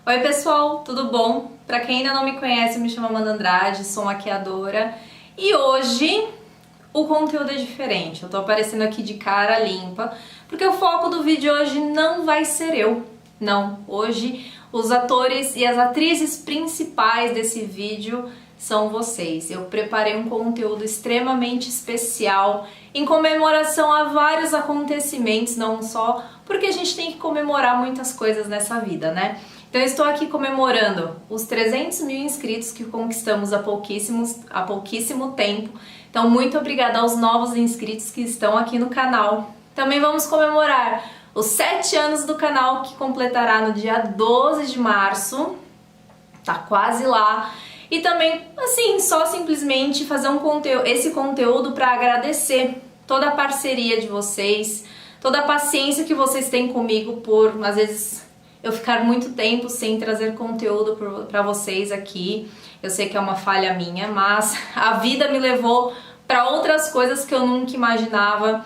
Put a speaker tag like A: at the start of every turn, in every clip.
A: Oi pessoal, tudo bom? Pra quem ainda não me conhece, eu me chamo Amanda Andrade, sou maquiadora e hoje o conteúdo é diferente. Eu tô aparecendo aqui de cara limpa porque o foco do vídeo hoje não vai ser eu. Não, hoje os atores e as atrizes principais desse vídeo são vocês. Eu preparei um conteúdo extremamente especial em comemoração a vários acontecimentos, não só porque a gente tem que comemorar muitas coisas nessa vida, né? Então eu estou aqui comemorando os 300 mil inscritos que conquistamos há pouquíssimo tempo. Então muito obrigada aos novos inscritos que estão aqui no canal. Também vamos comemorar os 7 anos do canal, que completará no dia 12 de março. Tá quase lá. E também, assim, só simplesmente fazer esse conteúdo para agradecer toda a parceria de vocês, toda a paciência que vocês têm comigo por, às vezes, eu ficar muito tempo sem trazer conteúdo para vocês aqui. Eu sei que é uma falha minha, mas a vida me levou para outras coisas que eu nunca imaginava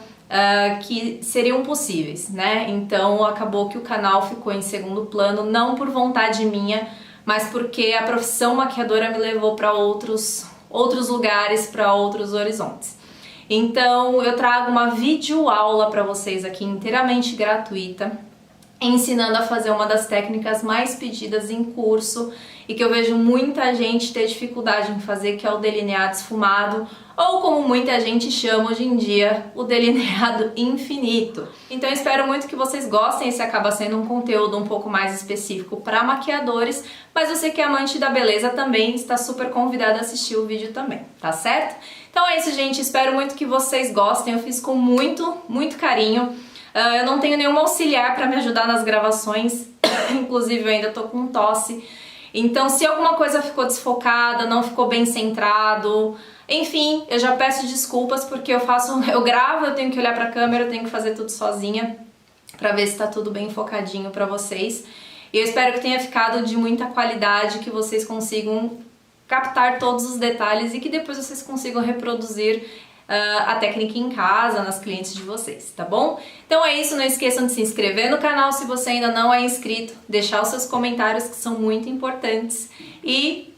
A: que seriam possíveis, né? Então acabou que o canal ficou em segundo plano, não por vontade minha, mas porque a profissão maquiadora me levou para outros lugares, para outros horizontes. Então eu trago uma videoaula para vocês aqui inteiramente gratuita, ensinando a fazer uma das técnicas mais pedidas em curso e que eu vejo muita gente ter dificuldade em fazer, que é o delineado esfumado, ou como muita gente chama hoje em dia, o delineado infinito. Então eu espero muito que vocês gostem. Esse acaba sendo um conteúdo um pouco mais específico para maquiadores, mas você que é amante da beleza também está super convidado a assistir o vídeo também, tá certo? Então é isso, gente, espero muito que vocês gostem. Eu fiz com muito carinho. Eu não tenho nenhum auxiliar para me ajudar nas gravações, inclusive eu ainda tô com tosse. Então se alguma coisa ficou desfocada, não ficou bem centrado, enfim, eu já peço desculpas porque eu gravo, eu tenho que olhar pra câmera, eu tenho que fazer tudo sozinha pra ver se tá tudo bem focadinho pra vocês. E eu espero que tenha ficado de muita qualidade, que vocês consigam captar todos os detalhes e que depois vocês consigam reproduzir a técnica em casa, nas clientes de vocês, tá bom? Então é isso, não esqueçam de se inscrever no canal se você ainda não é inscrito, deixar os seus comentários que são muito importantes e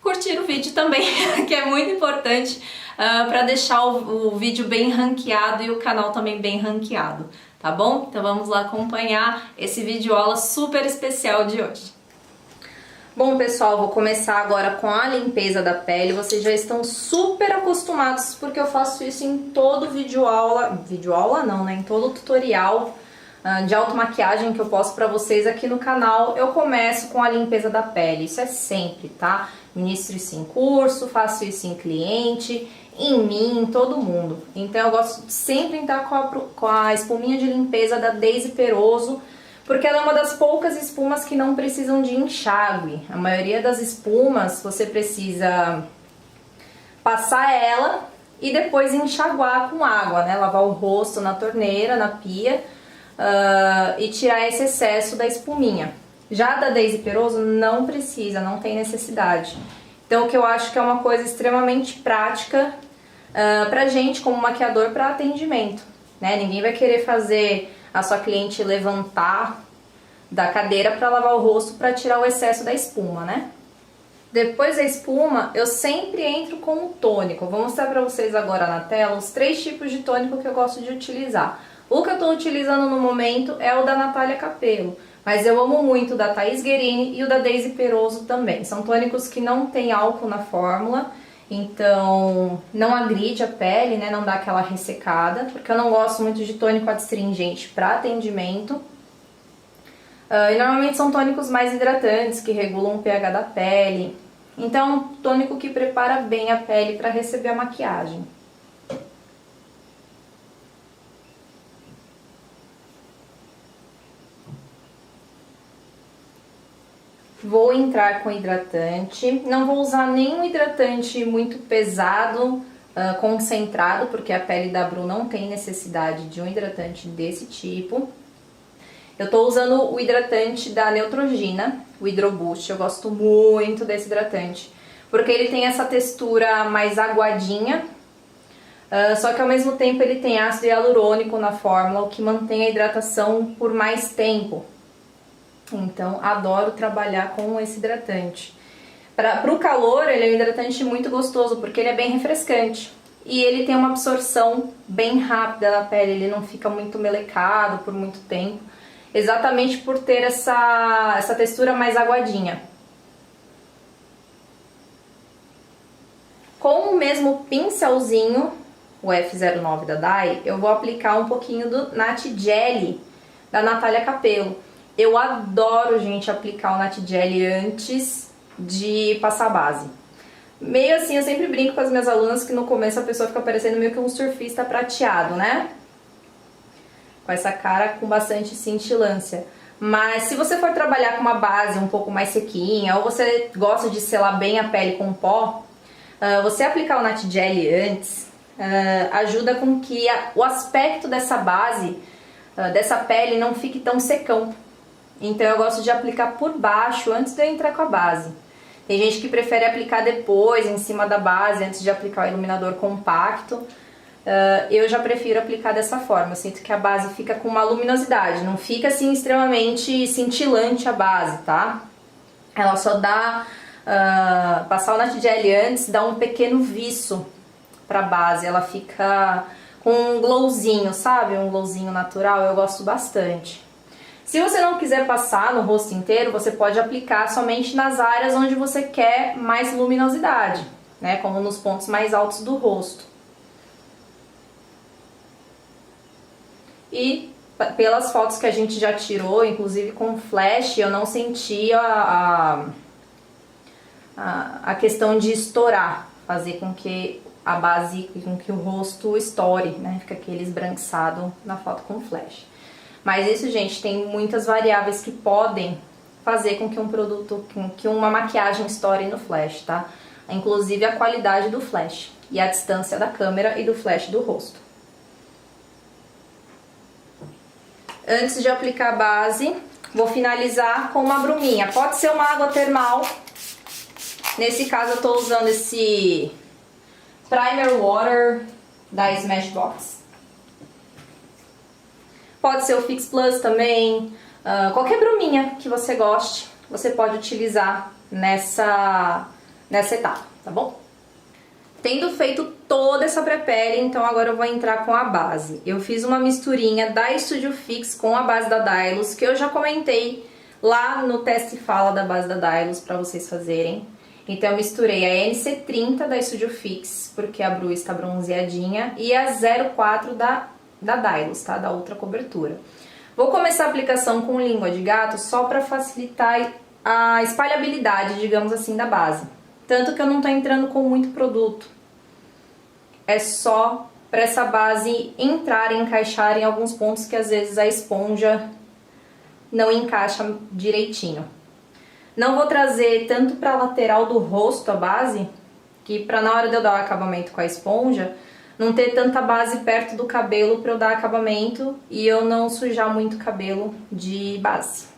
A: curtir o vídeo também, que é muito importante para deixar o vídeo bem ranqueado e o canal também bem ranqueado, tá bom? Então vamos lá acompanhar esse vídeo aula super especial de hoje. Bom, pessoal, vou começar agora com a limpeza da pele. Vocês já estão super acostumados porque eu faço isso em todo videoaula não, né? Em todo tutorial de automaquiagem que eu posto pra vocês aqui no canal. Eu começo com a limpeza da pele, isso é sempre, tá? Ministro isso em curso, faço isso em cliente, em mim, em todo mundo. Então eu gosto de sempre entrar com a espuminha de limpeza da Daisy Peroso, porque ela é uma das poucas espumas que não precisam de enxágue. A maioria das espumas você precisa passar ela e depois enxaguar com água, né? Lavar o rosto na torneira, na pia, e tirar esse excesso da espuminha. Já da Daisy Peroso não precisa, não tem necessidade. Então o que eu acho que é uma coisa extremamente prática pra gente como maquiador para atendimento, né? Ninguém vai querer fazer a sua cliente levantar da cadeira para lavar o rosto para tirar o excesso da espuma, né? Depois da espuma, eu sempre entro com o tônico. Vou mostrar para vocês agora na tela os 3 tipos de tônico que eu gosto de utilizar. O que eu estou utilizando no momento é o da Natália Capello, mas eu amo muito o da Thaís Guerini e o da Daisy Peroso também. São tônicos que não tem álcool na fórmula, então não agride a pele, né? Não dá aquela ressecada, porque eu não gosto muito de tônico adstringente para atendimento. E normalmente são tônicos mais hidratantes, que regulam o pH da pele. Então, tônico que prepara bem a pele para receber a maquiagem. Vou entrar com hidratante, não vou usar nenhum hidratante muito pesado, concentrado, porque a pele da Bru não tem necessidade de um hidratante desse tipo. Eu tô usando o hidratante da Neutrogena, o Hydroboost. Eu gosto muito desse hidratante, porque ele tem essa textura mais aguadinha, só que ao mesmo tempo ele tem ácido hialurônico na fórmula, o que mantém a hidratação por mais tempo. Então, adoro trabalhar com esse hidratante. Para o calor, ele é um hidratante muito gostoso, porque ele é bem refrescante. E ele tem uma absorção bem rápida na pele, ele não fica muito melecado por muito tempo. Exatamente por ter essa textura mais aguadinha. Com o mesmo pincelzinho, o F09 da Dai, eu vou aplicar um pouquinho do Nat Jelly da Natália Capello. Eu adoro, gente, aplicar o Nat Jelly antes de passar a base. Meio assim, eu sempre brinco com as minhas alunas que no começo a pessoa fica parecendo meio que um surfista prateado, né? Com essa cara com bastante cintilância. Mas se você for trabalhar com uma base um pouco mais sequinha, ou você gosta de selar bem a pele com pó, você aplicar o Nat Jelly antes ajuda com que o aspecto dessa base, dessa pele, não fique tão secão. Então eu gosto de aplicar por baixo antes de eu entrar com a base. Tem gente que prefere aplicar depois, em cima da base, antes de aplicar o iluminador compacto. Eu já prefiro aplicar dessa forma. Eu sinto que a base fica com uma luminosidade, não fica assim extremamente cintilante a base, tá? Ela só dá... passar o Nat Jelly antes dá um pequeno viço pra base. Ela fica com um glowzinho, sabe? Um glowzinho natural, eu gosto bastante. Se você não quiser passar no rosto inteiro, você pode aplicar somente nas áreas onde você quer mais luminosidade, né? Como nos pontos mais altos do rosto. E pelas fotos que a gente já tirou, inclusive com flash, eu não senti a questão de estourar, fazer com que a base, com que o rosto estoure, né? Fica aquele esbranquiçado na foto com flash. Mas isso, gente, tem muitas variáveis que podem fazer com que um produto, com que uma maquiagem estoure no flash, tá? Inclusive a qualidade do flash e a distância da câmera e do flash do rosto. Antes de aplicar a base, vou finalizar com uma bruminha. Pode ser uma água termal. Nesse caso eu tô usando esse Primer Water da Smashbox. Pode ser o Fix Plus também, qualquer bruminha que você goste, você pode utilizar nessa etapa, tá bom? Tendo feito toda essa pré-pele, então agora eu vou entrar com a base. Eu fiz uma misturinha da Studio Fix com a base da Dylos, que eu já comentei lá no teste fala da base da Dylos para vocês fazerem. Então eu misturei a NC30 da Studio Fix, porque a Bru está bronzeadinha, e a 04 da Dylos, tá? Da outra cobertura. Vou começar a aplicação com língua de gato só para facilitar a espalhabilidade, digamos assim, da base. Tanto que eu não tô entrando com muito produto. É só para essa base entrar e encaixar em alguns pontos que às vezes a esponja não encaixa direitinho. Não vou trazer tanto para a lateral do rosto a base, que para na hora de eu dar o acabamento com a esponja, não ter tanta base perto do cabelo para eu dar acabamento e eu não sujar muito o cabelo de base.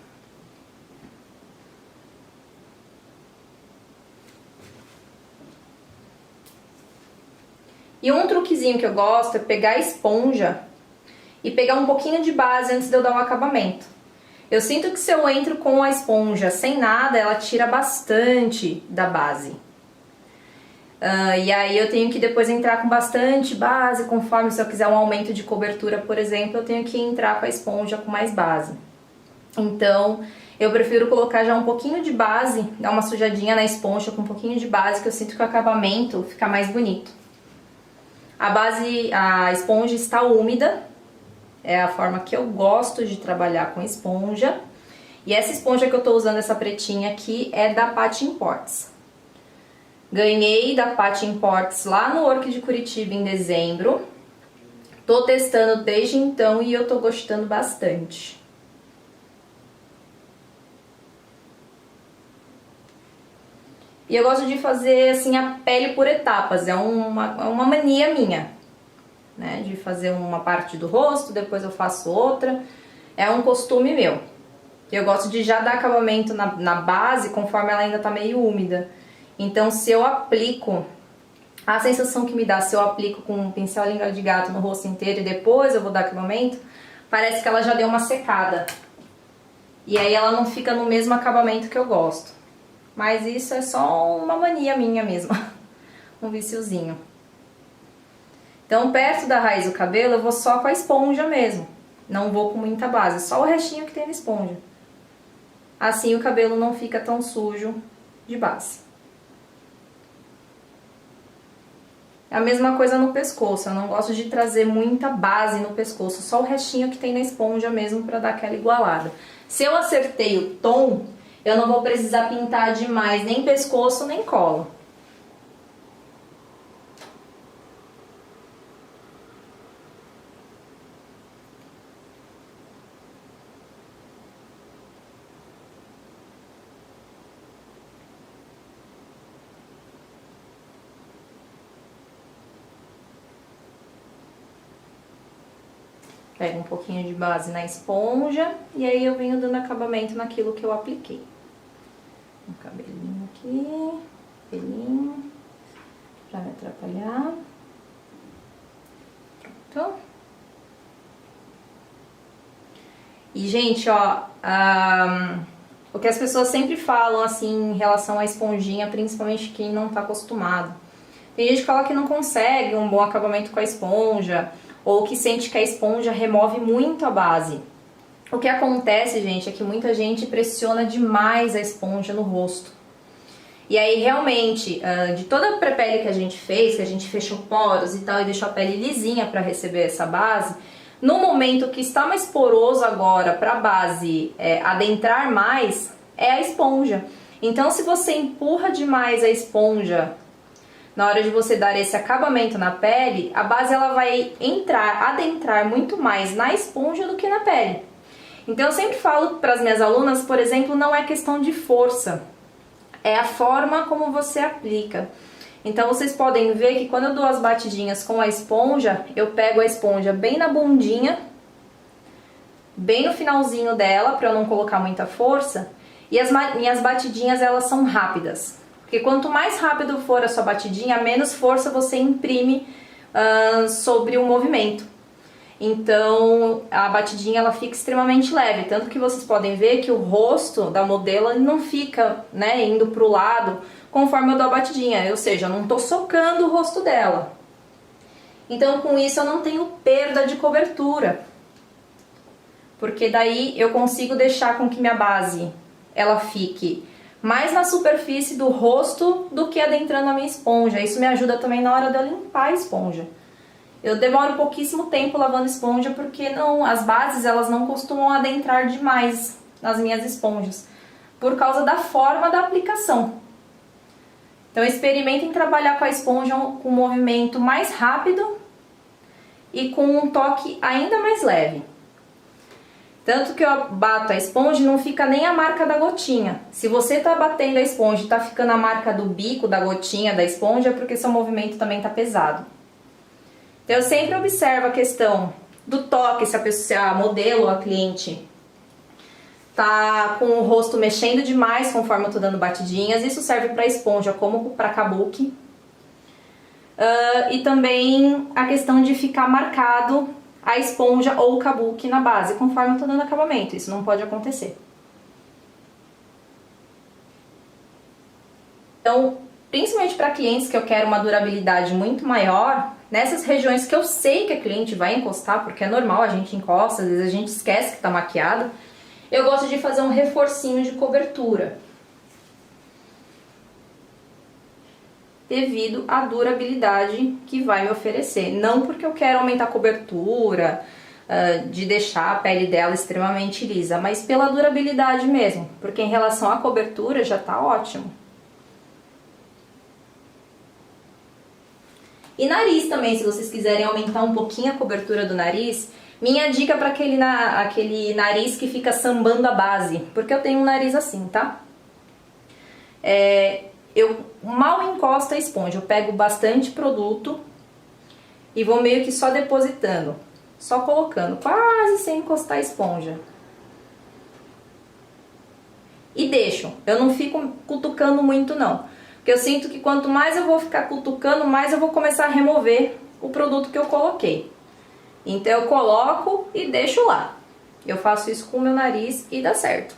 A: E um truquezinho que eu gosto é pegar a esponja e pegar um pouquinho de base antes de eu dar o acabamento. Eu sinto que se eu entro com a esponja sem nada, ela tira bastante da base. E aí eu tenho que depois entrar com bastante base, conforme se eu quiser um aumento de cobertura, por exemplo, eu tenho que entrar com a esponja com mais base. Então, eu prefiro colocar já um pouquinho de base, dar uma sujadinha na esponja com um pouquinho de base, que eu sinto que o acabamento fica mais bonito. A esponja está úmida, é a forma que eu gosto de trabalhar com esponja. E essa esponja que eu tô usando, essa pretinha aqui, é da Patty Imports. Ganhei da Patty Imports lá no Work de Curitiba em dezembro. Tô testando desde então e eu tô gostando bastante. E eu gosto de fazer assim a pele por etapas, é uma mania minha, né? De fazer uma parte do rosto, depois eu faço outra, é um costume meu. Eu gosto de já dar acabamento na base conforme ela ainda tá meio úmida. Então se eu aplico, a sensação que me dá se eu aplico com um pincel língua de gato no rosto inteiro e depois eu vou dar acabamento, parece que ela já deu uma secada. E aí ela não fica no mesmo acabamento que eu gosto. Mas isso é só uma mania minha mesmo, um viciozinho. Então, perto da raiz do cabelo, eu vou só com a esponja mesmo. Não vou com muita base, só o restinho que tem na esponja. Assim o cabelo não fica tão sujo de base. A mesma coisa no pescoço, eu não gosto de trazer muita base no pescoço, só o restinho que tem na esponja mesmo para dar aquela igualada. Se eu acertei o tom, eu não vou precisar pintar demais nem pescoço nem cola. Pego um pouquinho de base na esponja e aí eu venho dando acabamento naquilo que eu apliquei. Um cabelinho aqui, pelinho, pra me atrapalhar. Pronto. E, gente, ó, o que as pessoas sempre falam, assim, em relação à esponjinha, principalmente quem não tá acostumado. Tem gente que fala que não consegue um bom acabamento com a esponja, ou que sente que a esponja remove muito a base. O que acontece, gente, é que muita gente pressiona demais a esponja no rosto. E aí, realmente, de toda a pré-pele que a gente fez, que a gente fechou poros e tal, e deixou a pele lisinha para receber essa base, no momento que está mais poroso agora para a base adentrar mais, é a esponja. Então, se você empurra demais a esponja na hora de você dar esse acabamento na pele, a base ela vai adentrar muito mais na esponja do que na pele. Então eu sempre falo para as minhas alunas, por exemplo, não é questão de força, é a forma como você aplica. Então vocês podem ver que quando eu dou as batidinhas com a esponja, eu pego a esponja bem na bundinha, bem no finalzinho dela, para eu não colocar muita força, e as minhas batidinhas elas são rápidas. Porque quanto mais rápido for a sua batidinha, menos força você imprime sobre o movimento. Então a batidinha ela fica extremamente leve, tanto que vocês podem ver que o rosto da modelo ele não fica, né, indo para o lado conforme eu dou a batidinha, ou seja, eu não estou socando o rosto dela. Então com isso eu não tenho perda de cobertura, porque daí eu consigo deixar com que minha base ela fique mais na superfície do rosto do que adentrando a minha esponja. Isso me ajuda também na hora de eu limpar a esponja. Eu demoro pouquíssimo tempo lavando esponja porque as bases elas não costumam adentrar demais nas minhas esponjas, por causa da forma da aplicação. Então experimentem trabalhar com a esponja com um movimento mais rápido e com um toque ainda mais leve. Tanto que eu bato a esponja e não fica nem a marca da gotinha. Se você tá batendo a esponja e tá ficando a marca do bico da gotinha da esponja, é porque seu movimento também tá pesado. Então eu sempre observo a questão do toque, se a modelo ou a cliente tá com o rosto mexendo demais conforme eu tô dando batidinhas. Isso serve para esponja como para kabuki. E também a questão de ficar marcado a esponja ou o kabuki na base, conforme eu tô dando acabamento. Isso não pode acontecer. Então, principalmente para clientes que eu quero uma durabilidade muito maior, nessas regiões que eu sei que a cliente vai encostar, porque é normal, a gente encosta, às vezes a gente esquece que tá maquiado, eu gosto de fazer um reforcinho de cobertura, devido à durabilidade que vai me oferecer. Não porque eu quero aumentar a cobertura, de deixar a pele dela extremamente lisa, mas pela durabilidade mesmo, porque em relação à cobertura já tá ótimo. E nariz também, se vocês quiserem aumentar um pouquinho a cobertura do nariz, minha dica para aquele nariz que fica sambando a base, porque eu tenho um nariz assim, tá? Eu mal encosto a esponja, eu pego bastante produto e vou meio que só depositando, só colocando, quase sem encostar a esponja. E deixo, eu não fico cutucando muito não, porque eu sinto que quanto mais eu vou ficar cutucando, mais eu vou começar a remover o produto que eu coloquei. Então eu coloco e deixo lá. Eu faço isso com o meu nariz e dá certo.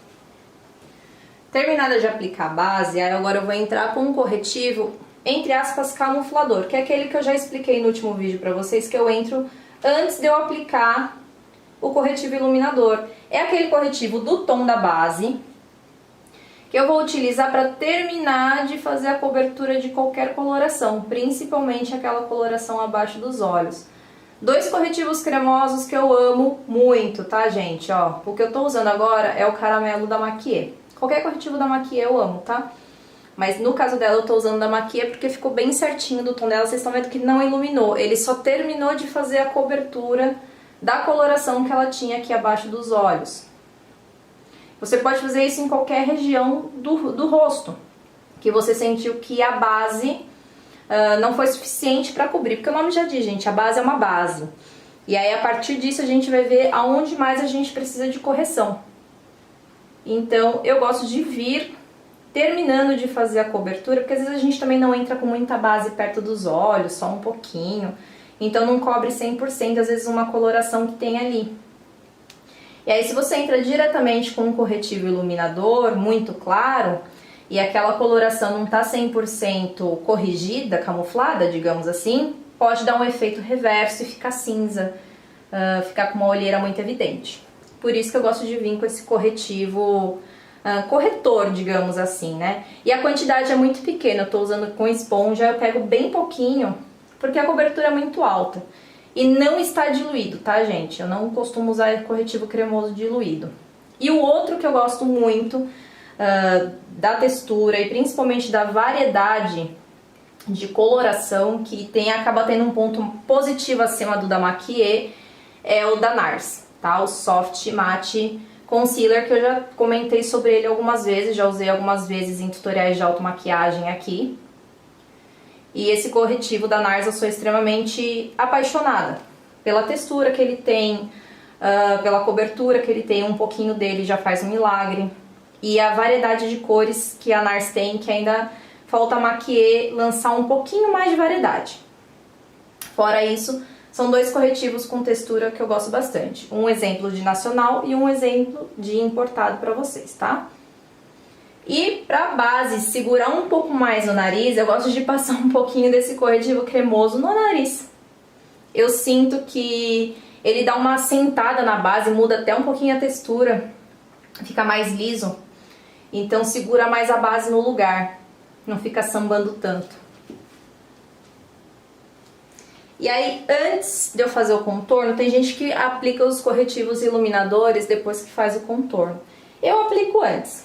A: Terminada de aplicar a base, aí agora eu vou entrar com um corretivo, entre aspas, camuflador, que é aquele que eu já expliquei no último vídeo pra vocês, que eu entro antes de eu aplicar o corretivo iluminador. É aquele corretivo do tom da base, que eu vou utilizar para terminar de fazer a cobertura de qualquer coloração, principalmente aquela coloração abaixo dos olhos. Dois corretivos cremosos que eu amo muito, tá, gente? Ó, o que eu tô usando agora é o caramelo da Maquiê. Qualquer corretivo da Maquiê eu amo, tá? Mas no caso dela eu tô usando da Maquiê porque ficou bem certinho do tom dela. Vocês estão vendo que não iluminou, ele só terminou de fazer a cobertura da coloração que ela tinha aqui abaixo dos olhos. Você pode fazer isso em qualquer região do rosto, que você sentiu que a base não foi suficiente para cobrir, porque o nome já diz, gente, a base é uma base. E aí a partir disso a gente vai ver aonde mais a gente precisa de correção. Então eu gosto de vir terminando de fazer a cobertura, porque às vezes a gente também não entra com muita base perto dos olhos, só um pouquinho. Então não cobre 100%, às vezes uma coloração que tem ali. E aí se você entra diretamente com um corretivo iluminador muito claro, e aquela coloração não tá 100% corrigida, camuflada, digamos assim, pode dar um efeito reverso e ficar cinza, ficar com uma olheira muito evidente. Por isso que eu gosto de vir com esse corretivo corretor, digamos assim, né? E a quantidade é muito pequena, eu tô usando com esponja, eu pego bem pouquinho, porque a cobertura é muito alta. E não está diluído, tá, gente? Eu não costumo usar corretivo cremoso diluído. E o outro que eu gosto muito da textura e principalmente da variedade de coloração, que acaba tendo um ponto positivo acima do da Maquiê, é o da NARS, tá? O Soft Matte Concealer, que eu já comentei sobre ele algumas vezes, já usei algumas vezes em tutoriais de automaquiagem aqui. E esse corretivo da NARS eu sou extremamente apaixonada pela textura que ele tem, pela cobertura que ele tem, um pouquinho dele já faz um milagre. E a variedade de cores que a NARS tem, que ainda falta a Maquiê lançar um pouquinho mais de variedade. Fora isso, são dois corretivos com textura que eu gosto bastante. Um exemplo de nacional e um exemplo de importado para vocês, tá? E pra base segurar um pouco mais no nariz, eu gosto de passar um pouquinho desse corretivo cremoso no nariz. Eu sinto que ele dá uma assentada na base, muda até um pouquinho a textura, fica mais liso. Então segura mais a base no lugar, não fica sambando tanto. E aí, antes de eu fazer o contorno, tem gente que aplica os corretivos iluminadores depois que faz o contorno. Eu aplico antes.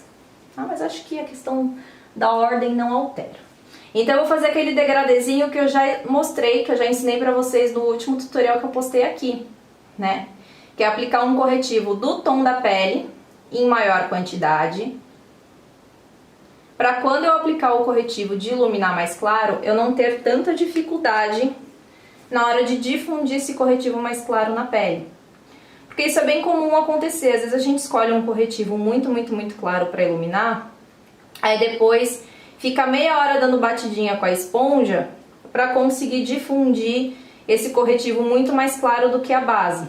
A: Mas acho que a questão da ordem não altera. Então eu vou fazer aquele degradezinho que eu já mostrei, que eu já ensinei pra vocês no último tutorial que eu postei aqui, né? Que é aplicar um corretivo do tom da pele em maior quantidade, pra quando eu aplicar o corretivo de iluminar mais claro, eu não ter tanta dificuldade na hora de difundir esse corretivo mais claro na pele. Porque isso é bem comum acontecer, às vezes a gente escolhe um corretivo muito claro para iluminar, aí depois fica meia hora dando batidinha com a esponja para conseguir difundir esse corretivo muito mais claro do que a base.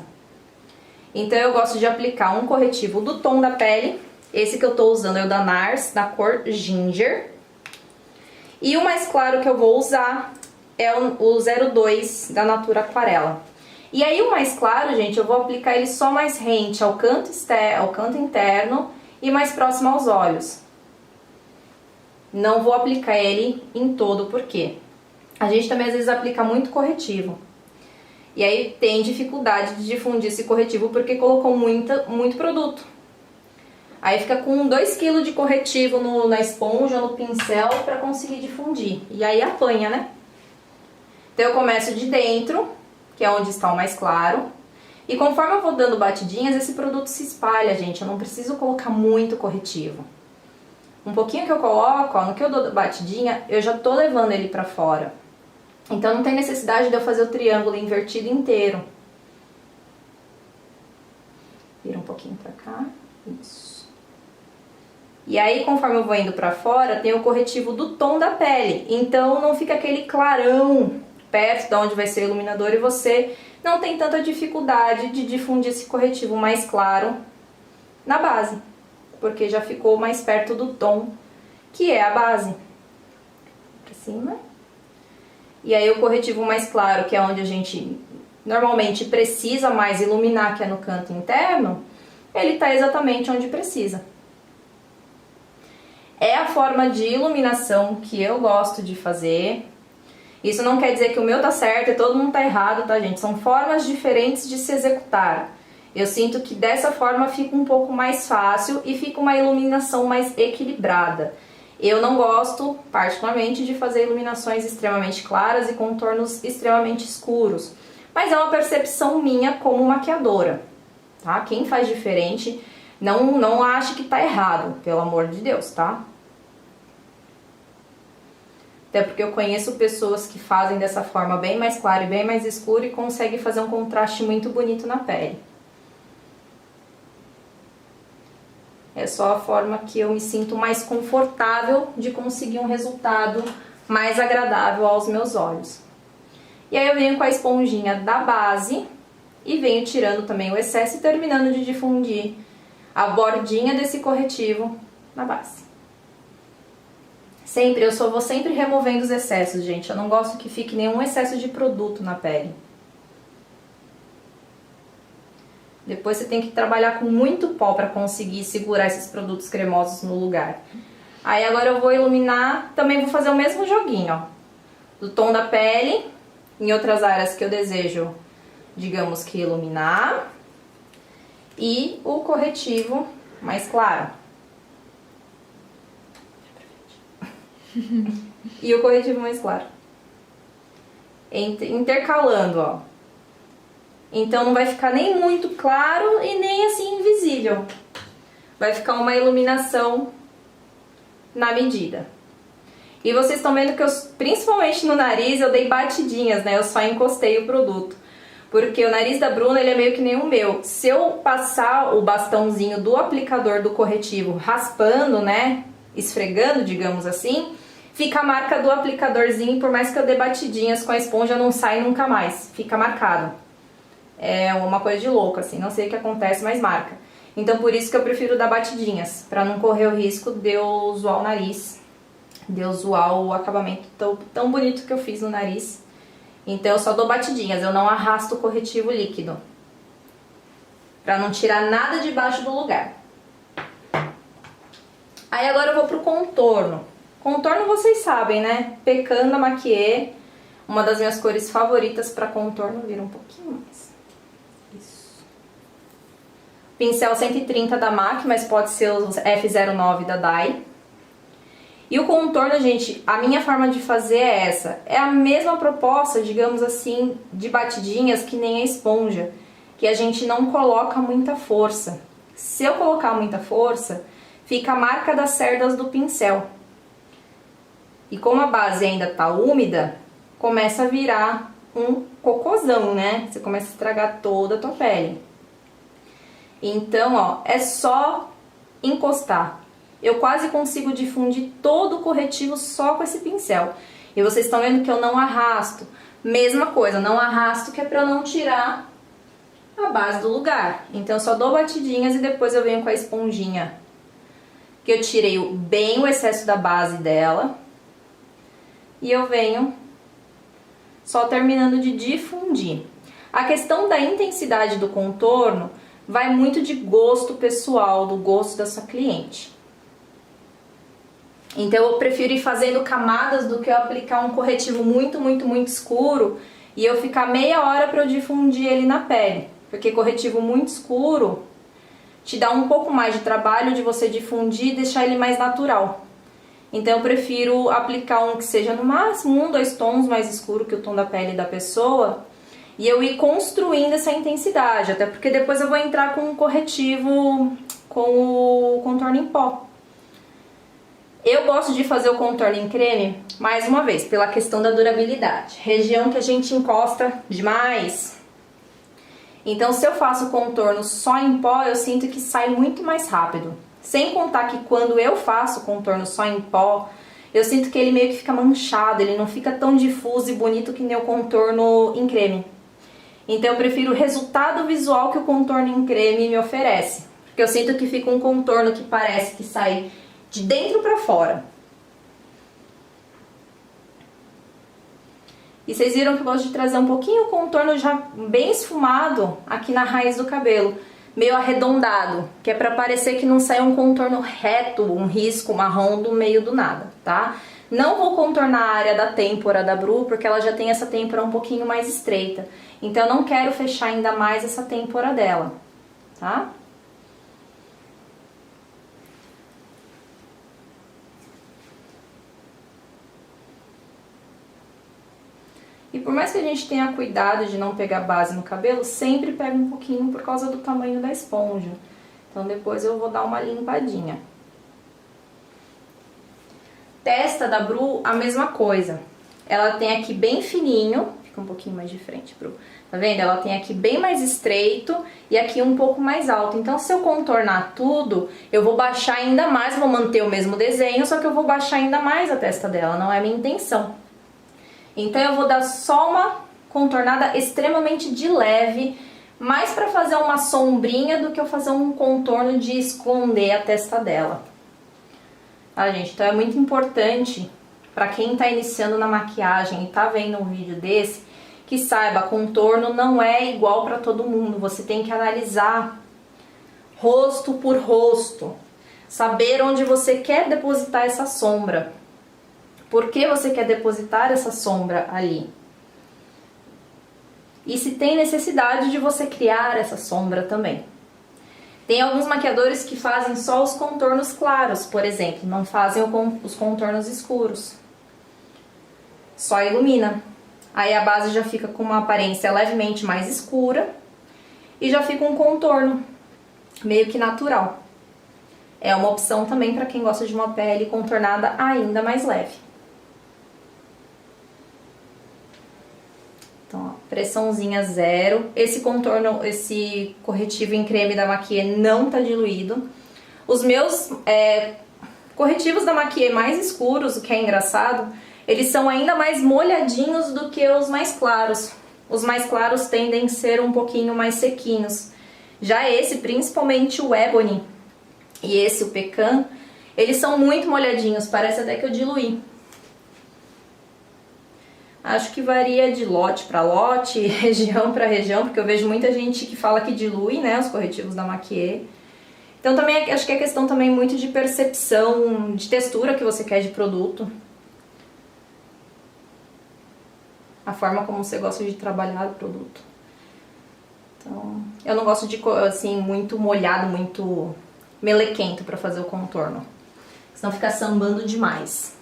A: Então eu gosto de aplicar um corretivo do tom da pele, esse que eu tô usando é o da NARS, da cor Ginger, e o mais claro que eu vou usar é o 02 da Natura Aquarela. E aí o mais claro, gente, eu vou aplicar ele só mais rente ao canto interno e mais próximo aos olhos. Não vou aplicar ele em todo, porque a gente também às vezes aplica muito corretivo. E aí tem dificuldade de difundir esse corretivo porque colocou muito produto. Aí fica com 2 kg de corretivo na esponja, no pincel, para conseguir difundir. E aí apanha, né? Então eu começo de dentro, que é onde está o mais claro. E conforme eu vou dando batidinhas, esse produto se espalha, gente. Eu não preciso colocar muito corretivo. Um pouquinho que eu coloco, ó, no que eu dou batidinha, eu já tô levando ele pra fora. Então não tem necessidade de eu fazer o triângulo invertido inteiro. Vira um pouquinho pra cá. Isso. E aí, conforme eu vou indo pra fora, tem o corretivo do tom da pele. Então não fica aquele clarão perto de onde vai ser o iluminador e você não tem tanta dificuldade de difundir esse corretivo mais claro na base, porque já ficou mais perto do tom que é a base. Pra cima. E aí o corretivo mais claro, que é onde a gente normalmente precisa mais iluminar, que é no canto interno, ele tá exatamente onde precisa. É a forma de iluminação que eu gosto de fazer. Isso não quer dizer que o meu tá certo e todo mundo tá errado, tá, gente? São formas diferentes de se executar. Eu sinto que dessa forma fica um pouco mais fácil e fica uma iluminação mais equilibrada. Eu não gosto, particularmente, de fazer iluminações extremamente claras e contornos extremamente escuros. Mas é uma percepção minha como maquiadora, tá? Quem faz diferente, não ache que tá errado, pelo amor de Deus, tá? Até porque eu conheço pessoas que fazem dessa forma bem mais clara e bem mais escura e conseguem fazer um contraste muito bonito na pele. É só a forma que eu me sinto mais confortável de conseguir um resultado mais agradável aos meus olhos. E aí eu venho com a esponjinha da base e venho tirando também o excesso e terminando de difundir a bordinha desse corretivo na base. Eu só vou sempre removendo os excessos, gente. Eu não gosto que fique nenhum excesso de produto na pele. Depois você tem que trabalhar com muito pó para conseguir segurar esses produtos cremosos no lugar. Aí agora eu vou iluminar, também vou fazer o mesmo joguinho, ó. Do tom da pele, em outras áreas que eu desejo, digamos que iluminar. E o corretivo mais claro. E o corretivo mais claro. Intercalando, ó. Então não vai ficar nem muito claro e nem assim invisível. Vai ficar uma iluminação na medida. E vocês estão vendo que eu, principalmente no nariz, eu dei batidinhas, né? Eu só encostei o produto. Porque o nariz da Bruna, ele é meio que nem o meu. Se eu passar o bastãozinho do aplicador do corretivo raspando, né? Esfregando, digamos assim, fica a marca do aplicadorzinho, por mais que eu dê batidinhas com a esponja, não sai nunca mais. Fica marcado. É uma coisa de louco, assim, não sei o que acontece, mas marca. Então por isso que eu prefiro dar batidinhas, pra não correr o risco de eu zoar o nariz, de eu zoar o acabamento tão bonito que eu fiz no nariz. Então eu só dou batidinhas, eu não arrasto o corretivo líquido, pra não tirar nada de baixo do lugar. Aí agora eu vou pro contorno. Contorno vocês sabem, né? Pecanda Maquiê, uma das minhas cores favoritas pra contorno, vira um pouquinho mais. Isso. Pincel 130 da MAC, mas pode ser o F09 da Dai. E o contorno, gente, a minha forma de fazer é essa. É a mesma proposta, digamos assim, de batidinhas que nem a esponja, que a gente não coloca muita força. Se eu colocar muita força, fica a marca das cerdas do pincel. E como a base ainda tá úmida, começa a virar um cocôzão, né? Você começa a estragar toda a tua pele. Então, ó, é só encostar. Eu quase consigo difundir todo o corretivo só com esse pincel. E vocês estão vendo que eu não arrasto. Mesma coisa, não arrasto, que é pra eu não tirar a base do lugar. Então eu só dou batidinhas e depois eu venho com a esponjinha, que eu tirei bem o excesso da base dela. E eu venho só terminando de difundir. A questão da intensidade do contorno vai muito de gosto pessoal, do gosto da sua cliente. Então eu prefiro ir fazendo camadas do que eu aplicar um corretivo muito escuro e eu ficar meia hora para eu difundir ele na pele. Porque corretivo muito escuro te dá um pouco mais de trabalho de você difundir e deixar ele mais natural. Então eu prefiro aplicar um que seja no máximo 1, 2 tons mais escuro que o tom da pele da pessoa e eu ir construindo essa intensidade, até porque depois eu vou entrar com um corretivo com o contorno em pó. Eu gosto de fazer o contorno em creme, mais uma vez, pela questão da durabilidade. Região que a gente encosta demais. Então, se eu faço o contorno só em pó, eu sinto que sai muito mais rápido. Sem contar que quando eu faço o contorno só em pó, eu sinto que ele meio que fica manchado, ele não fica tão difuso e bonito que nem o contorno em creme. Então eu prefiro o resultado visual que o contorno em creme me oferece. Porque eu sinto que fica um contorno que parece que sai de dentro pra fora. E vocês viram que eu gosto de trazer um pouquinho o contorno já bem esfumado aqui na raiz do cabelo. Meio arredondado, que é pra parecer que não sai um contorno reto, um risco marrom do meio do nada, tá? Não vou contornar a área da têmpora da Bru, porque ela já tem essa têmpora um pouquinho mais estreita. Então eu não quero fechar ainda mais essa têmpora dela, tá? E por mais que a gente tenha cuidado de não pegar base no cabelo, sempre pega um pouquinho por causa do tamanho da esponja. Então depois eu vou dar uma limpadinha. Testa da Bru, a mesma coisa. Ela tem aqui bem fininho, fica um pouquinho mais de frente, Bru. Tá vendo? Ela tem aqui bem mais estreito e aqui um pouco mais alto. Então se eu contornar tudo, eu vou baixar ainda mais, vou manter o mesmo desenho, só que eu vou baixar ainda mais a testa dela, não é a minha intenção. Então eu vou dar só uma contornada extremamente de leve, mais pra fazer uma sombrinha do que eu fazer um contorno de esconder a testa dela. Tá, gente? Então é muito importante pra quem tá iniciando na maquiagem e tá vendo um vídeo desse, que saiba, contorno não é igual pra todo mundo. Você tem que analisar rosto por rosto, saber onde você quer depositar essa sombra. Por que você quer depositar essa sombra ali? E se tem necessidade de você criar essa sombra também. Tem alguns maquiadores que fazem só os contornos claros, por exemplo, não fazem os contornos escuros. Só ilumina. Aí a base já fica com uma aparência levemente mais escura e já fica um contorno meio que natural. É uma opção também para quem gosta de uma pele contornada ainda mais leve. Então, ó, pressãozinha zero. Esse contorno, esse corretivo em creme da Maquia não tá diluído. Os meus corretivos da Maquia mais escuros, o que é engraçado, eles são ainda mais molhadinhos do que os mais claros. Os mais claros tendem a ser um pouquinho mais sequinhos. Já esse, principalmente o Ebony e esse, o Pecan, eles são muito molhadinhos, parece até que eu diluí. Acho que varia de lote para lote, região para região, porque eu vejo muita gente que fala que dilui, né, os corretivos da Maquia. Então também acho que é questão também muito de percepção, de textura que você quer de produto. A forma como você gosta de trabalhar o produto. Então, eu não gosto de, assim, muito molhado, muito melequento para fazer o contorno. Senão fica sambando demais.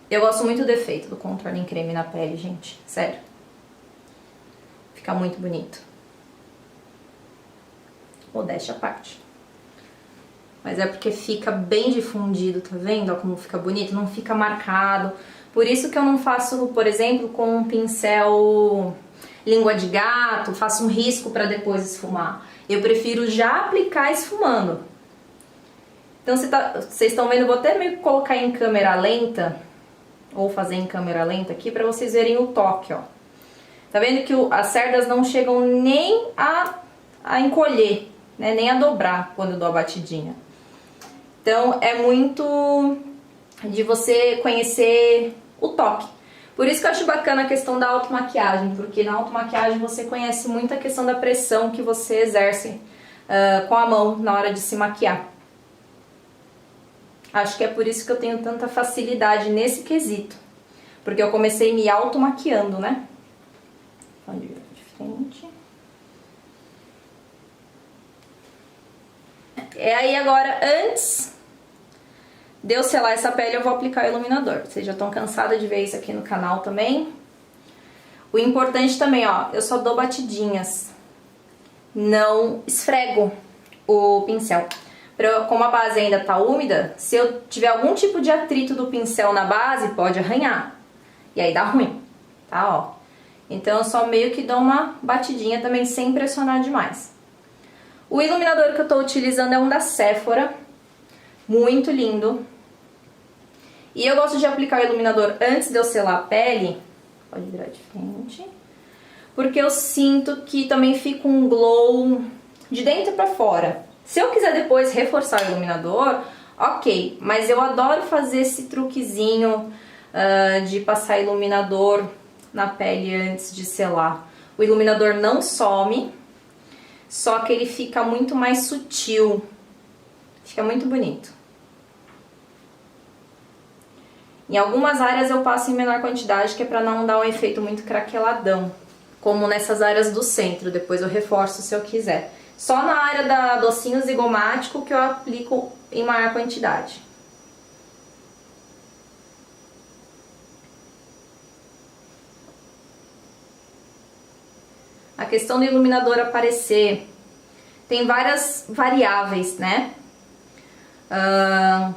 A: Eu gosto muito do efeito do contorno em creme na pele, gente. Sério. Fica muito bonito. Modéstia à parte. Mas é porque fica bem difundido, tá vendo? Ó, como fica bonito, não fica marcado. Por isso que eu não faço, por exemplo, com um pincel língua de gato, faço um risco pra depois esfumar. Eu prefiro já aplicar esfumando. Então, vocês estão vendo, eu vou até meio que colocar em câmera lenta, ou fazer em câmera lenta aqui, pra vocês verem o toque, ó. Tá vendo que as cerdas não chegam nem a encolher, né? Nem a dobrar quando eu dou a batidinha. Então, é muito de você conhecer o toque. Por isso que eu acho bacana a questão da automaquiagem, porque na automaquiagem você conhece muito a questão da pressão que você exerce com a mão na hora de se maquiar. Acho que é por isso que eu tenho tanta facilidade nesse quesito. Porque eu comecei me automaquiando, né? Então, de frente. Aí agora, antes de eu selar essa pele, eu vou aplicar o iluminador. Vocês já estão cansados de ver isso aqui no canal também. O importante também, ó, eu só dou batidinhas. Não esfrego o pincel. Como a base ainda tá úmida, se eu tiver algum tipo de atrito do pincel na base, pode arranhar. E aí dá ruim, tá, ó. Então eu só meio que dou uma batidinha também, sem pressionar demais. O iluminador que eu tô utilizando é um da Sephora. Muito lindo. E eu gosto de aplicar o iluminador antes de eu selar a pele, Pode virar de frente. Porque eu sinto que também fica um glow de dentro pra fora. Se eu quiser depois reforçar o iluminador, ok. Mas eu adoro fazer esse truquezinho de passar iluminador na pele antes de selar. O iluminador não some, só que ele fica muito mais sutil. Fica muito bonito. Em algumas áreas eu passo em menor quantidade, que é pra não dar um efeito muito craqueladão. Como nessas áreas do centro, depois eu reforço se eu quiser. Só na área do ossinho zigomático que eu aplico em maior quantidade. A questão do iluminador aparecer tem várias variáveis, né?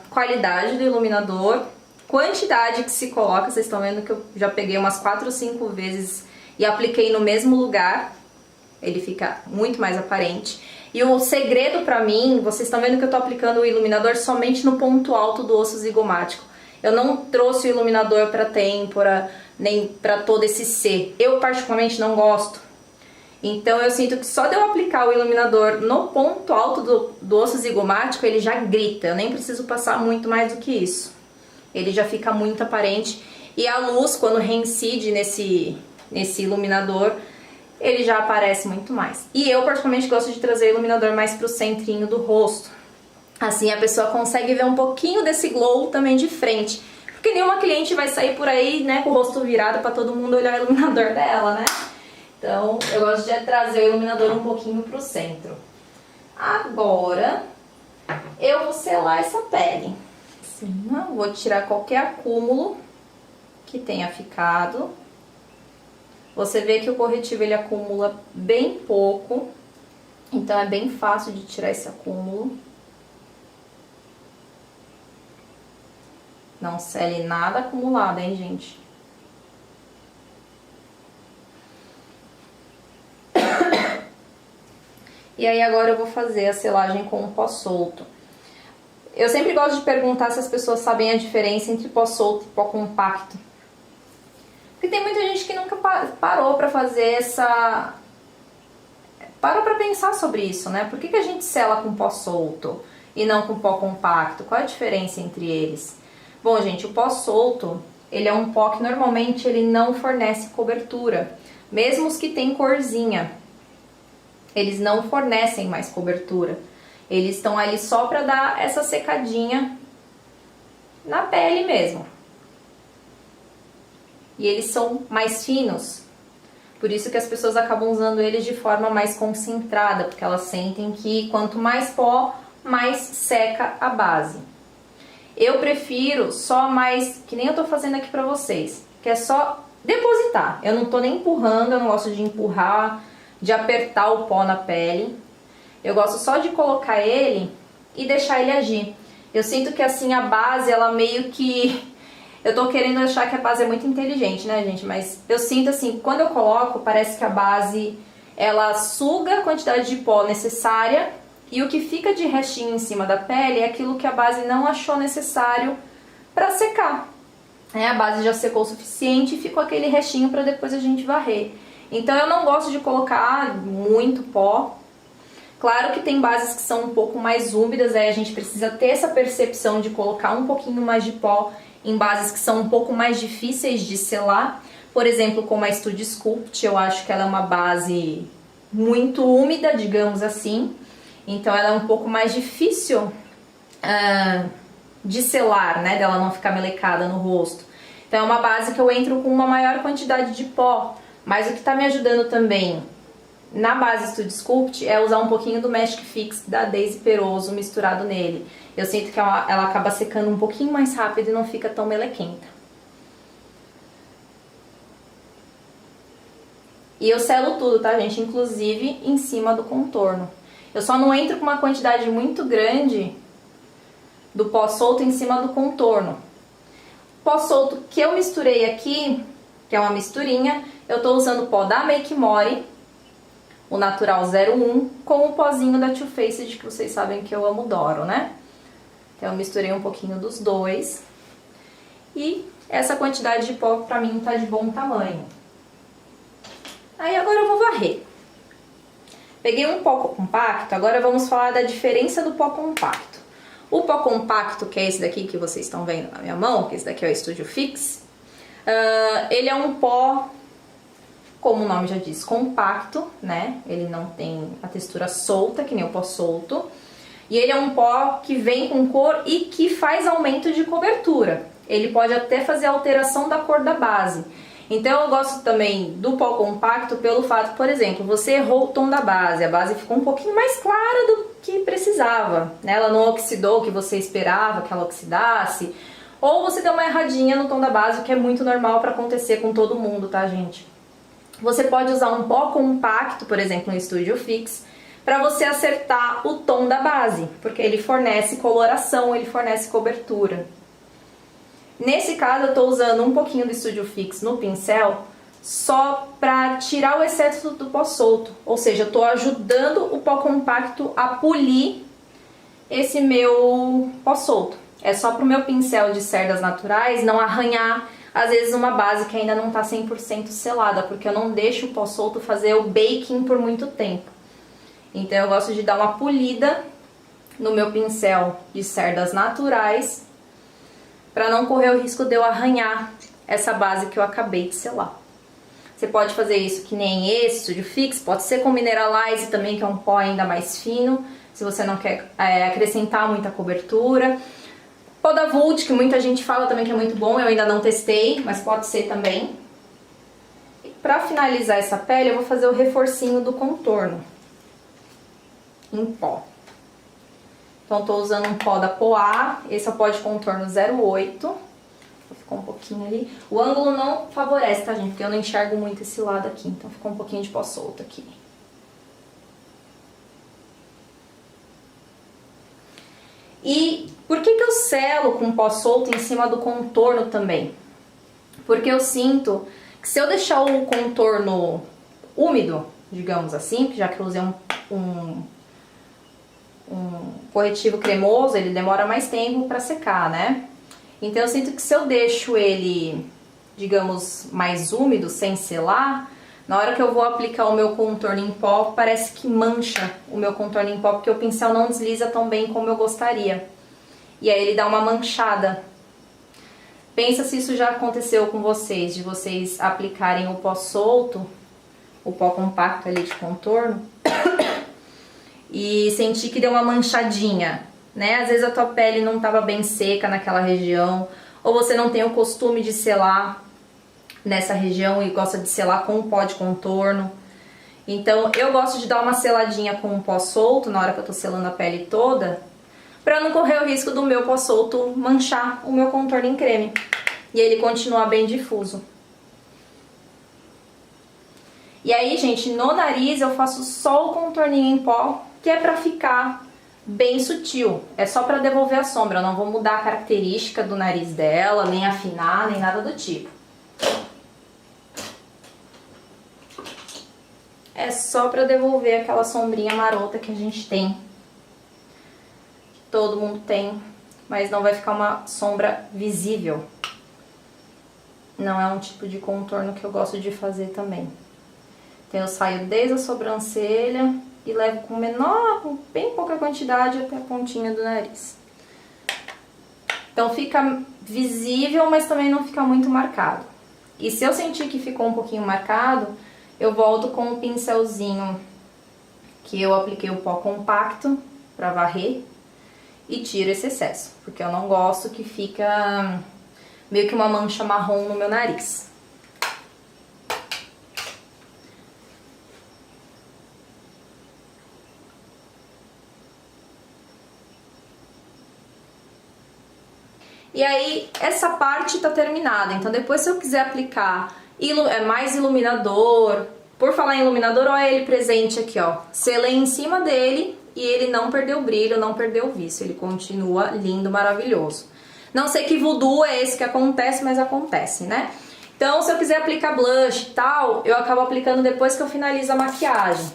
A: Qualidade do iluminador, quantidade que se coloca, vocês estão vendo que eu já peguei umas 4 ou 5 vezes e apliquei no mesmo lugar, ele fica muito mais aparente. E o segredo pra mim, vocês estão vendo que eu tô aplicando o iluminador somente no ponto alto do osso zigomático. Eu não trouxe o iluminador pra têmpora, nem pra todo esse C. Eu particularmente não gosto. Então eu sinto que só de eu aplicar o iluminador no ponto alto do osso zigomático, ele já grita. Eu nem preciso passar muito mais do que isso. Ele já fica muito aparente. E a luz, quando reincide nesse iluminador, ele já aparece muito mais. E eu particularmente gosto de trazer o iluminador mais pro centrinho do rosto. Assim a pessoa consegue ver um pouquinho desse glow também de frente. Porque nenhuma cliente vai sair por aí, né, com o rosto virado pra todo mundo olhar o iluminador dela, né? Então, eu gosto de trazer o iluminador um pouquinho pro centro. Agora, eu vou selar essa pele. Assim, vou tirar qualquer acúmulo que tenha ficado. Você vê que o corretivo ele acumula bem pouco. Então, é bem fácil de tirar esse acúmulo. Não sele nada acumulado, hein, gente? E aí agora eu vou fazer a selagem com o pó solto. Eu sempre gosto de perguntar se as pessoas sabem a diferença entre pó solto e pó compacto. Porque tem muita gente que nunca parou pra fazer parou pra pensar sobre isso, né? Por que a gente sela com pó solto e não com pó compacto? Qual é a diferença entre eles? Bom, gente, o pó solto, ele é um pó que normalmente ele não fornece cobertura. Mesmo os que tem corzinha, eles não fornecem mais cobertura. Eles estão ali só para dar essa secadinha na pele mesmo. E eles são mais finos. Por isso que as pessoas acabam usando eles de forma mais concentrada, porque elas sentem que quanto mais pó, mais seca a base. Eu prefiro só mais, que nem eu tô fazendo aqui pra vocês, que é só depositar. Eu não tô nem empurrando, eu não gosto de empurrar, de apertar o pó na pele. Eu gosto só de colocar ele e deixar ele agir. Eu sinto que assim a base, ela meio que... Eu tô querendo achar que a base é muito inteligente, né, gente? Mas eu sinto assim, quando eu coloco, parece que a base, ela suga a quantidade de pó necessária e o que fica de restinho em cima da pele é aquilo que a base não achou necessário pra secar. A base já secou o suficiente e ficou aquele restinho pra depois a gente varrer. Então eu não gosto de colocar muito pó. Claro que tem bases que são um pouco mais úmidas, aí a gente precisa ter essa percepção de colocar um pouquinho mais de pó em bases que são um pouco mais difíceis de selar. Por exemplo, como a Studio Sculpt, eu acho que ela é uma base muito úmida, digamos assim. Então ela é um pouco mais difícil de selar, né, dela não ficar melecada no rosto. Então é uma base que eu entro com uma maior quantidade de pó. Mas o que está me ajudando também na base Studio Sculpt é usar um pouquinho do Magic Fix da Daisy Peroso misturado nele. Eu sinto que ela acaba secando um pouquinho mais rápido e não fica tão melequenta. E eu selo tudo, tá, gente? Inclusive em cima do contorno. Eu só não entro com uma quantidade muito grande do pó solto em cima do contorno. O pó solto que eu misturei aqui, que é uma misturinha, eu tô usando o pó da Make More, o Natural 01, com o pozinho da Too Faced, que vocês sabem que eu amo, adoro, né? Então eu misturei um pouquinho dos dois e essa quantidade de pó pra mim tá de bom tamanho. Aí agora eu vou varrer. Peguei um pó compacto, agora vamos falar da diferença do pó compacto. O pó compacto, que é esse daqui que vocês estão vendo na minha mão, que esse daqui é o Studio Fix, ele é um pó, como o nome já diz, compacto, né? Ele não tem a textura solta, que nem o pó solto. E ele é um pó que vem com cor e que faz aumento de cobertura. Ele pode até fazer alteração da cor da base. Então eu gosto também do pó compacto pelo fato, por exemplo, você errou o tom da base, a base ficou um pouquinho mais clara do que precisava, né? Ela não oxidou o que você esperava que ela oxidasse, ou você deu uma erradinha no tom da base, o que é muito normal para acontecer com todo mundo, tá, gente? Você pode usar um pó compacto, por exemplo, no Studio Fix, para você acertar o tom da base, porque ele fornece coloração, ele fornece cobertura. Nesse caso eu estou usando um pouquinho do Studio Fix no pincel só para tirar o excesso do pó solto, ou seja, eu estou ajudando o pó compacto a polir esse meu pó solto. É só para o meu pincel de cerdas naturais não arranhar, às vezes, uma base que ainda não está 100% selada, porque eu não deixo o pó solto fazer o baking por muito tempo. Então eu gosto de dar uma polida no meu pincel de cerdas naturais, para não correr o risco de eu arranhar essa base que eu acabei de selar. Você pode fazer isso que nem esse Studio Fix, pode ser com Mineralize também, que é um pó ainda mais fino, se você não quer acrescentar muita cobertura. Pó da Vult, que muita gente fala também que é muito bom, eu ainda não testei, mas pode ser também. E para finalizar essa pele, eu vou fazer o reforcinho do contorno em pó. Então, estou usando um pó da Poá, esse é o pó de contorno 08. Ficou um pouquinho ali. O ângulo não favorece, tá, gente? Porque eu não enxergo muito esse lado aqui, então ficou um pouquinho de pó solto aqui. E por que eu selo com pó solto em cima do contorno também? Porque eu sinto que se eu deixar o contorno úmido, digamos assim, já que eu usei um corretivo cremoso, ele demora mais tempo para secar, né? Então eu sinto que se eu deixo ele, digamos, mais úmido, sem selar, na hora que eu vou aplicar o meu contorno em pó, parece que mancha o meu contorno em pó, porque o pincel não desliza tão bem como eu gostaria. E aí ele dá uma manchada. Pensa se isso já aconteceu com vocês, de vocês aplicarem o pó solto, o pó compacto ali de contorno, e sentir que deu uma manchadinha, né? Às vezes a tua pele não estava bem seca naquela região, ou você não tem o costume de selar nessa região e gosta de selar com o pó de contorno. Então eu gosto de dar uma seladinha com o pó solto na hora que eu tô selando a pele toda, para não correr o risco do meu pó solto manchar o meu contorno em creme e ele continuar bem difuso. E aí, gente, no nariz eu faço só o contorninho em pó, que é pra ficar bem sutil. É só pra devolver a sombra, eu não vou mudar a característica do nariz dela, nem afinar, nem nada do tipo. É só pra devolver aquela sombrinha marota que a gente tem. Que todo mundo tem, mas não vai ficar uma sombra visível. Não é um tipo de contorno que eu gosto de fazer também. Então eu saio desde a sobrancelha e levo com bem pouca quantidade até a pontinha do nariz. Então fica visível, mas também não fica muito marcado. E se eu sentir que ficou um pouquinho marcado, eu volto com o pincelzinho que eu apliquei o pó compacto para varrer e tiro esse excesso, porque eu não gosto que fica meio que uma mancha marrom no meu nariz. E aí, essa parte tá terminada. Então, depois, se eu quiser aplicar mais iluminador... Por falar em iluminador, olha ele presente aqui, ó. Selei em cima dele e ele não perdeu brilho, não perdeu vício. Ele continua lindo, maravilhoso. Não sei que voodoo é esse que acontece, mas acontece, né? Então, se eu quiser aplicar blush e tal, eu acabo aplicando depois que eu finalizo a maquiagem.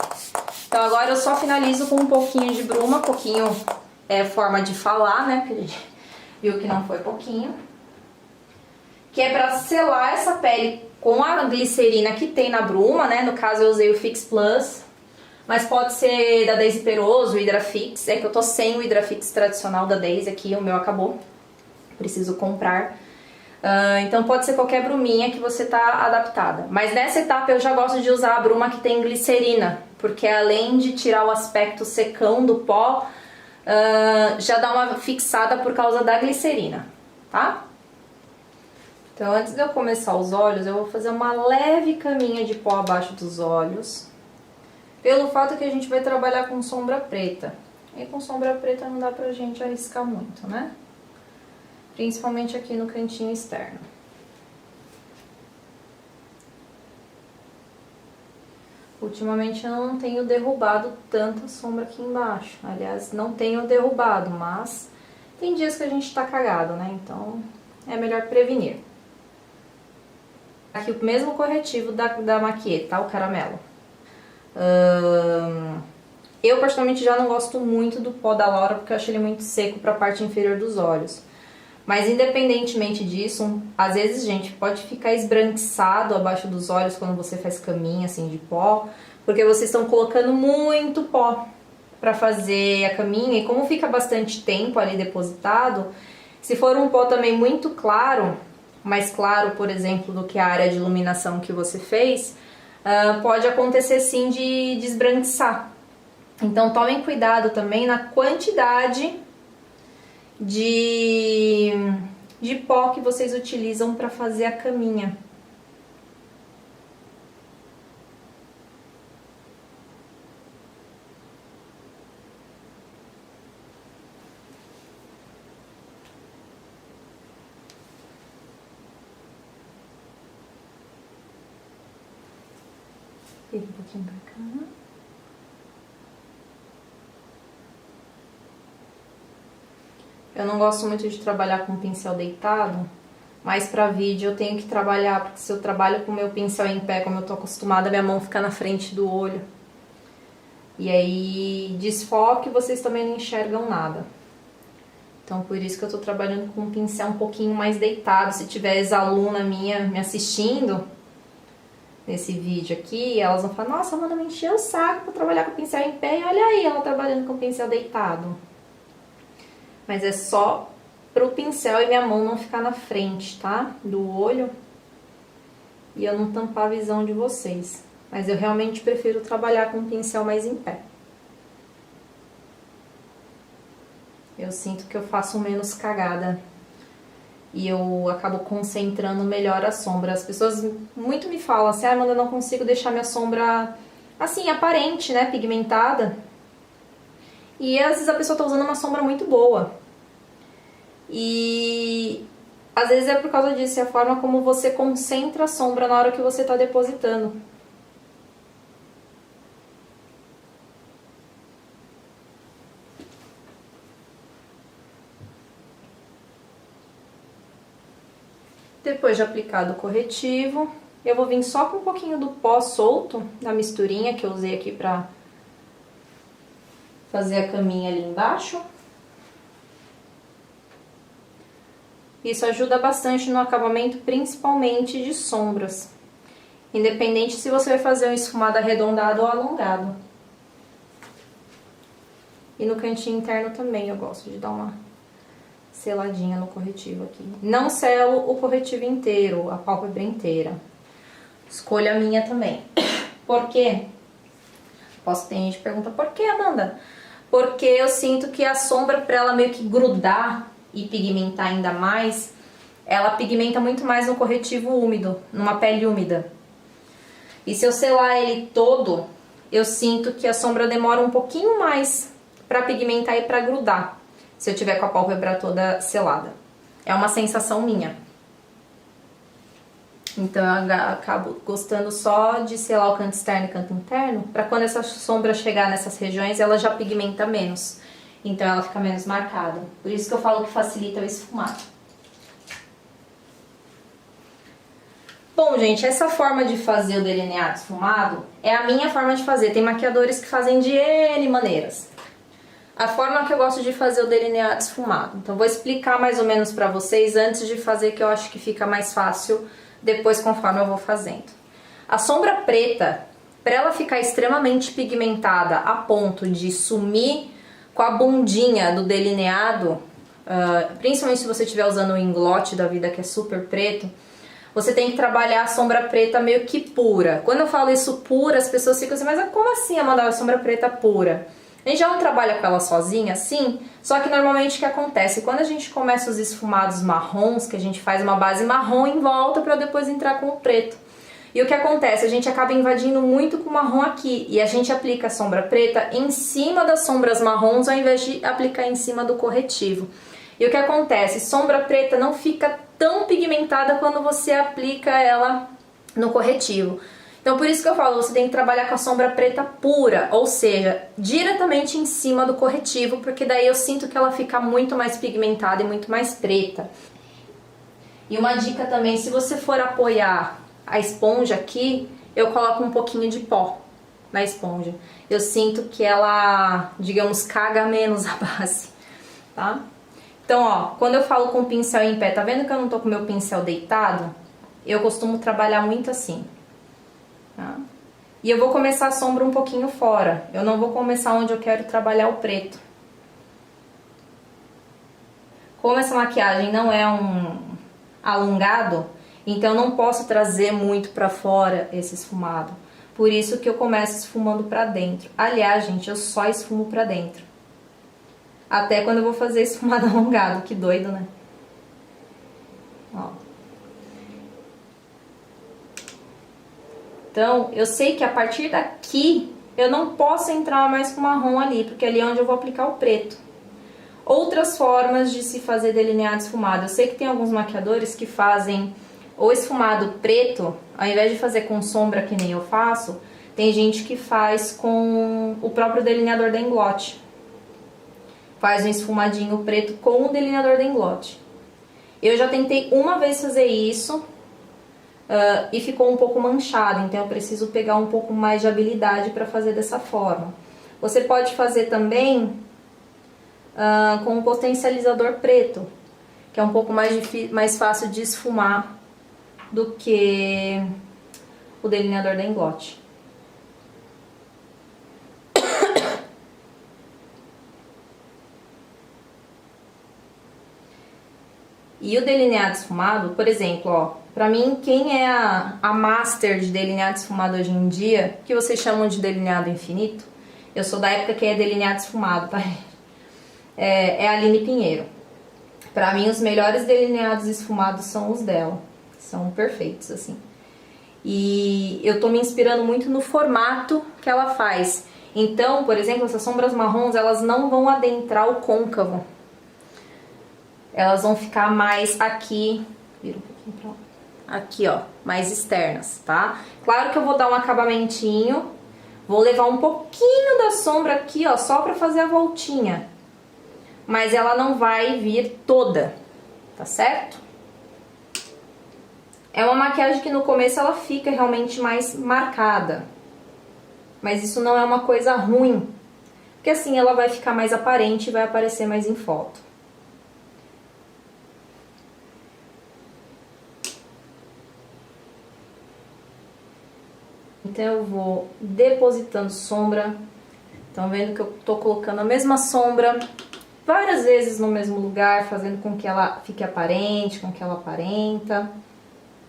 A: Então, agora eu só finalizo com um pouquinho de bruma, pouquinho é forma de falar, né? Porque a gente viu que não foi pouquinho. que é pra selar essa pele com a glicerina que tem na bruma, né? No caso eu usei o Fix Plus, mas pode ser da Daisy Peroso, o Hidrafix. É que eu tô sem o Hidrafix tradicional da Daisy aqui, o meu acabou. Preciso comprar. Então pode ser qualquer bruminha que você tá adaptada. Mas nessa etapa eu já gosto de usar a bruma que tem glicerina, porque além de tirar o aspecto secão do pó, já dá uma fixada por causa da glicerina, tá? Então antes de eu começar os olhos, eu vou fazer uma leve caminha de pó abaixo dos olhos, pelo fato que a gente vai trabalhar com sombra preta. E com sombra preta não dá pra gente arriscar muito, né? Principalmente aqui no cantinho externo. Ultimamente eu não tenho derrubado tanta sombra aqui embaixo. Aliás, não tenho derrubado, mas tem dias que a gente tá cagado, né? Então é melhor prevenir. Aqui o mesmo corretivo da Maquiet, tá? O caramelo. Eu particularmente já não gosto muito do pó da Laura porque eu acho ele muito seco pra parte inferior dos olhos. Mas independentemente disso, às vezes, gente, pode ficar esbranquiçado abaixo dos olhos quando você faz caminha assim de pó, porque vocês estão colocando muito pó pra fazer a caminha, e como fica bastante tempo ali depositado, se for um pó também muito claro, mais claro, por exemplo, do que a área de iluminação que você fez, pode acontecer sim de esbranquiçar. Então tomem cuidado também na quantidade de pó que vocês utilizam para fazer a caminha. Vira um pouquinho pra cá. Eu não gosto muito de trabalhar com pincel deitado, mas pra vídeo eu tenho que trabalhar, porque se eu trabalho com o meu pincel em pé, como eu tô acostumada, minha mão fica na frente do olho. E aí desfoca e vocês também não enxergam nada. Então por isso que eu tô trabalhando com um pincel um pouquinho mais deitado. Se tiver ex-aluna minha me assistindo nesse vídeo aqui, elas vão falar: nossa, Amanda, me encheu o saco pra trabalhar com o pincel em pé, e olha aí ela trabalhando com o pincel deitado. Mas é só pro pincel e minha mão não ficar na frente, tá? Do olho. E eu não tampar a visão de vocês. Mas eu realmente prefiro trabalhar com o pincel mais em pé. Eu sinto que eu faço menos cagada. E eu acabo concentrando melhor a sombra. As pessoas muito me falam assim: ah, Amanda, eu não consigo deixar minha sombra assim, aparente, né? Pigmentada. E às vezes a pessoa tá usando uma sombra muito boa. E às vezes é por causa disso, é a forma como você concentra a sombra na hora que você tá depositando. Depois de aplicado o corretivo, eu vou vir só com um pouquinho do pó solto da misturinha que eu usei aqui pra fazer a caminha ali embaixo. Isso ajuda bastante no acabamento, principalmente de sombras. Independente se você vai fazer um esfumado arredondado ou alongado. E no cantinho interno também eu gosto de dar uma seladinha no corretivo aqui. Não selo o corretivo inteiro, a pálpebra inteira. Escolha minha também. Por quê? Ter gente que pergunta: por que, Amanda? Porque eu sinto que a sombra, pra ela meio que grudar e pigmentar ainda mais, ela pigmenta muito mais no corretivo úmido, numa pele úmida. E se eu selar ele todo, eu sinto que a sombra demora um pouquinho mais pra pigmentar e pra grudar, se eu tiver com a pálpebra toda selada. É uma sensação minha. Então eu acabo gostando só de selar o canto externo e canto interno, pra quando essa sombra chegar nessas regiões, ela já pigmenta menos. Então ela fica menos marcada. Por isso que eu falo que facilita o esfumado. Bom, gente, essa forma de fazer o delineado esfumado é a minha forma de fazer. Tem maquiadores que fazem de N maneiras. a forma que eu gosto de fazer o delineado esfumado. Então vou explicar mais ou menos pra vocês antes de fazer, que eu acho que fica mais fácil depois conforme eu vou fazendo. A sombra preta, para ela ficar extremamente pigmentada a ponto de sumir com a bundinha do delineado, principalmente se você estiver usando o Inglot da vida, que é super preto, você tem que trabalhar a sombra preta meio que pura. Quando eu falo isso pura, as pessoas ficam assim, mas como assim, Amanda, a sombra preta pura? A gente já não trabalha com ela sozinha, sim, só que normalmente o que acontece? Quando a gente começa os esfumados marrons, que a gente faz uma base marrom em volta para depois entrar com o preto. E o que acontece? A gente acaba invadindo muito com o marrom aqui, e a gente aplica a sombra preta em cima das sombras marrons ao invés de aplicar em cima do corretivo. E o que acontece? Sombra preta não fica tão pigmentada quando você aplica ela no corretivo. Então por isso que eu falo, você tem que trabalhar com a sombra preta pura, ou seja, diretamente em cima do corretivo, porque daí eu sinto que ela fica muito mais pigmentada e muito mais preta. E uma dica também, se você for apoiar a esponja aqui, eu coloco um pouquinho de pó na esponja. Eu sinto que ela, digamos, caga menos a base, tá? Então, ó, quando eu falo com o pincel em pé, tá vendo que eu não tô com o meu pincel deitado? Eu costumo trabalhar muito assim, tá? E eu vou começar a sombra um pouquinho fora. Eu não vou começar onde eu quero trabalhar o preto. Como essa maquiagem não é um alongado, então eu não posso trazer muito pra fora esse esfumado. Por isso que eu começo esfumando pra dentro. Aliás, gente, eu só esfumo pra dentro. Até quando eu vou fazer esfumado alongado, que doido, né? Ó. Então, eu sei que a partir daqui, eu não posso entrar mais com marrom ali, porque ali é onde eu vou aplicar o preto. Outras formas de se fazer delineado esfumado. Eu sei que tem alguns maquiadores que fazem o esfumado preto, ao invés de fazer com sombra, que nem eu faço, tem gente que faz com o próprio delineador da Inglot. Faz um esfumadinho preto com o delineador da Inglot. Eu já tentei uma vez fazer isso e ficou um pouco manchado, então eu preciso pegar um pouco mais de habilidade para fazer dessa forma. Você pode fazer também com um potencializador preto, que é um pouco mais fácil de esfumar do que o delineador da Inglot. E o delineado esfumado, por exemplo, ó, pra mim, quem é a master de delineado esfumado hoje em dia, que vocês chamam de delineado infinito, eu sou da época que é delineado esfumado, tá? É a Aline Pinheiro. Pra mim, os melhores delineados esfumados são os dela. São perfeitos, assim. E eu tô me inspirando muito no formato que ela faz. Então, por exemplo, essas sombras marrons, elas não vão adentrar o côncavo. Elas vão ficar mais aqui, vira um pouquinho pra lá, aqui ó, mais externas, tá? Claro que eu vou dar um acabamentinho, vou levar um pouquinho da sombra aqui ó, só pra fazer a voltinha. Mas ela não vai vir toda, tá certo? É uma maquiagem que no começo ela fica realmente mais marcada. Mas isso não é uma coisa ruim, porque assim ela vai ficar mais aparente e vai aparecer mais em foto. Então eu vou depositando sombra. Estão vendo que eu tô colocando a mesma sombra várias vezes no mesmo lugar, fazendo com que ela fique aparente, com que ela aparenta,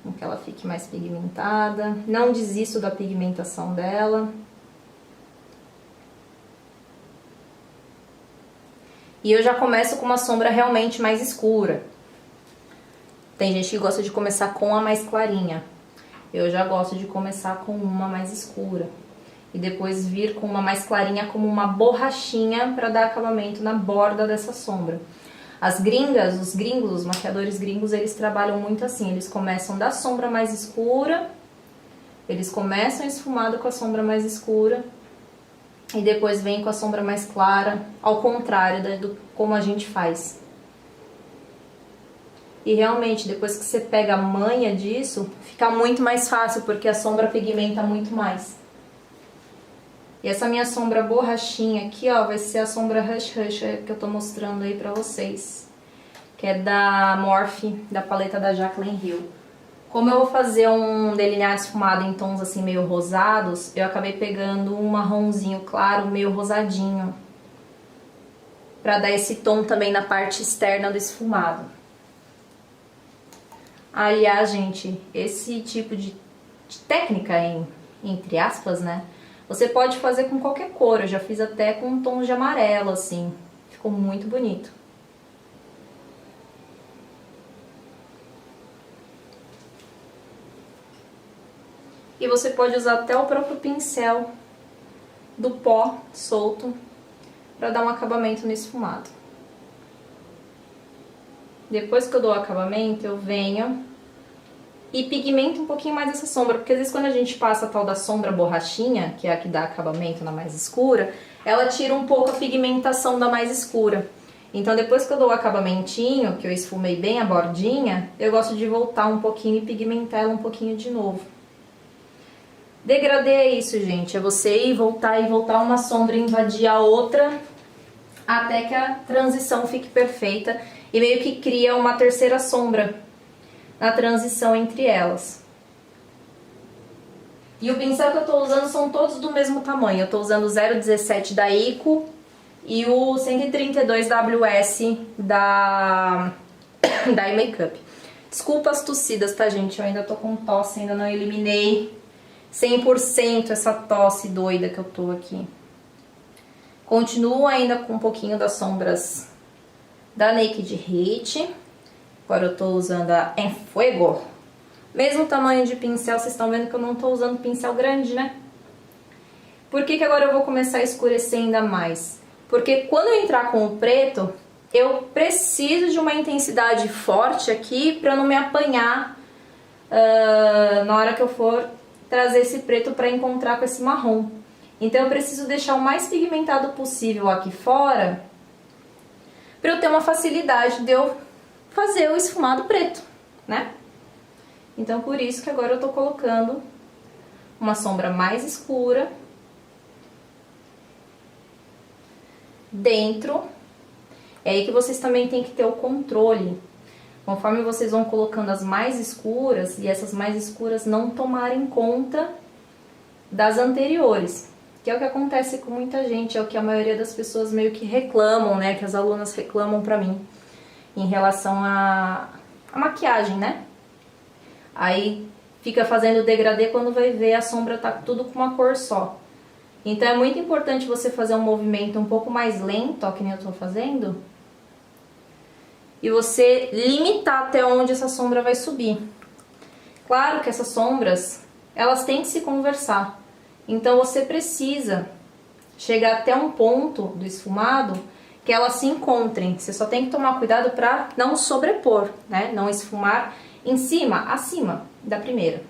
A: com que ela fique mais pigmentada. Não desisto da pigmentação dela. E eu já começo com uma sombra realmente mais escura. Tem gente que gosta de começar com a mais clarinha. Eu já gosto de começar com uma mais escura. E depois vir com uma mais clarinha como uma borrachinha para dar acabamento na borda dessa sombra. As gringas, os gringos, os maquiadores gringos, eles trabalham muito assim. Eles começam da sombra mais escura, eles começam esfumado com a sombra mais escura e depois vem com a sombra mais clara, ao contrário do como a gente faz. E realmente, depois que você pega a manha disso, fica muito mais fácil, porque a sombra pigmenta muito mais. E essa minha sombra borrachinha aqui, ó, vai ser a sombra Hush Hush que eu tô mostrando aí pra vocês. Que é da Morphe, da paleta da Jaclyn Hill. Como eu vou fazer um delineado esfumado em tons assim meio rosados, eu acabei pegando um marronzinho claro, meio rosadinho. Pra dar esse tom também na parte externa do esfumado. Aliás, gente, esse tipo de técnica, entre aspas, né? Você pode fazer com qualquer cor, eu já fiz até com um tom de amarelo, assim. Ficou muito bonito. E você pode usar até o próprio pincel do pó solto para dar um acabamento no esfumado. Depois que eu dou o acabamento, eu venho e pigmento um pouquinho mais essa sombra, porque às vezes quando a gente passa a tal da sombra borrachinha, que é a que dá acabamento na mais escura, ela tira um pouco a pigmentação da mais escura. Então depois que eu dou o acabamentinho, que eu esfumei bem a bordinha, eu gosto de voltar um pouquinho e pigmentar ela um pouquinho de novo. Degradê é isso, gente, é você ir voltar uma sombra invadir a outra, até que a transição fique perfeita e meio que cria uma terceira sombra na transição entre elas. E o pincel que eu tô usando são todos do mesmo tamanho. Eu tô usando o 017 da Ico e o 132 WS da iMakeup. Desculpa as tossidas, tá, gente? Eu ainda tô com tosse, ainda não eliminei 100% essa tosse doida que eu tô aqui. Continuo ainda com um pouquinho das sombras da Naked Heat. Agora eu tô usando a Enfuego. Mesmo tamanho de pincel, vocês estão vendo que eu não tô usando pincel grande, né? Por que que agora eu vou começar a escurecer ainda mais? Porque quando eu entrar com o preto, eu preciso de uma intensidade forte aqui pra não me apanhar na hora que eu for trazer esse preto pra encontrar com esse marrom. Então eu preciso deixar o mais pigmentado possível aqui fora pra eu ter uma facilidade de eu fazer o esfumado preto, né? Então por isso que agora eu tô colocando uma sombra mais escura dentro. É aí que vocês também têm que ter o controle. Conforme vocês vão colocando as mais escuras, e essas mais escuras não tomarem conta das anteriores. Que é o que acontece com muita gente, é o que a maioria das pessoas meio que reclamam, né? Que as alunas reclamam pra mim. Em relação à maquiagem, né? Aí fica fazendo degradê, quando vai ver a sombra tá tudo com uma cor só. Então é muito importante você fazer um movimento um pouco mais lento, ó, que nem eu tô fazendo. E você limitar até onde essa sombra vai subir. Claro que essas sombras, elas têm que se conversar. Então você precisa chegar até um ponto do esfumado que elas se encontrem. Você só tem que tomar cuidado para não sobrepor, né? Não esfumar em cima, acima da primeira.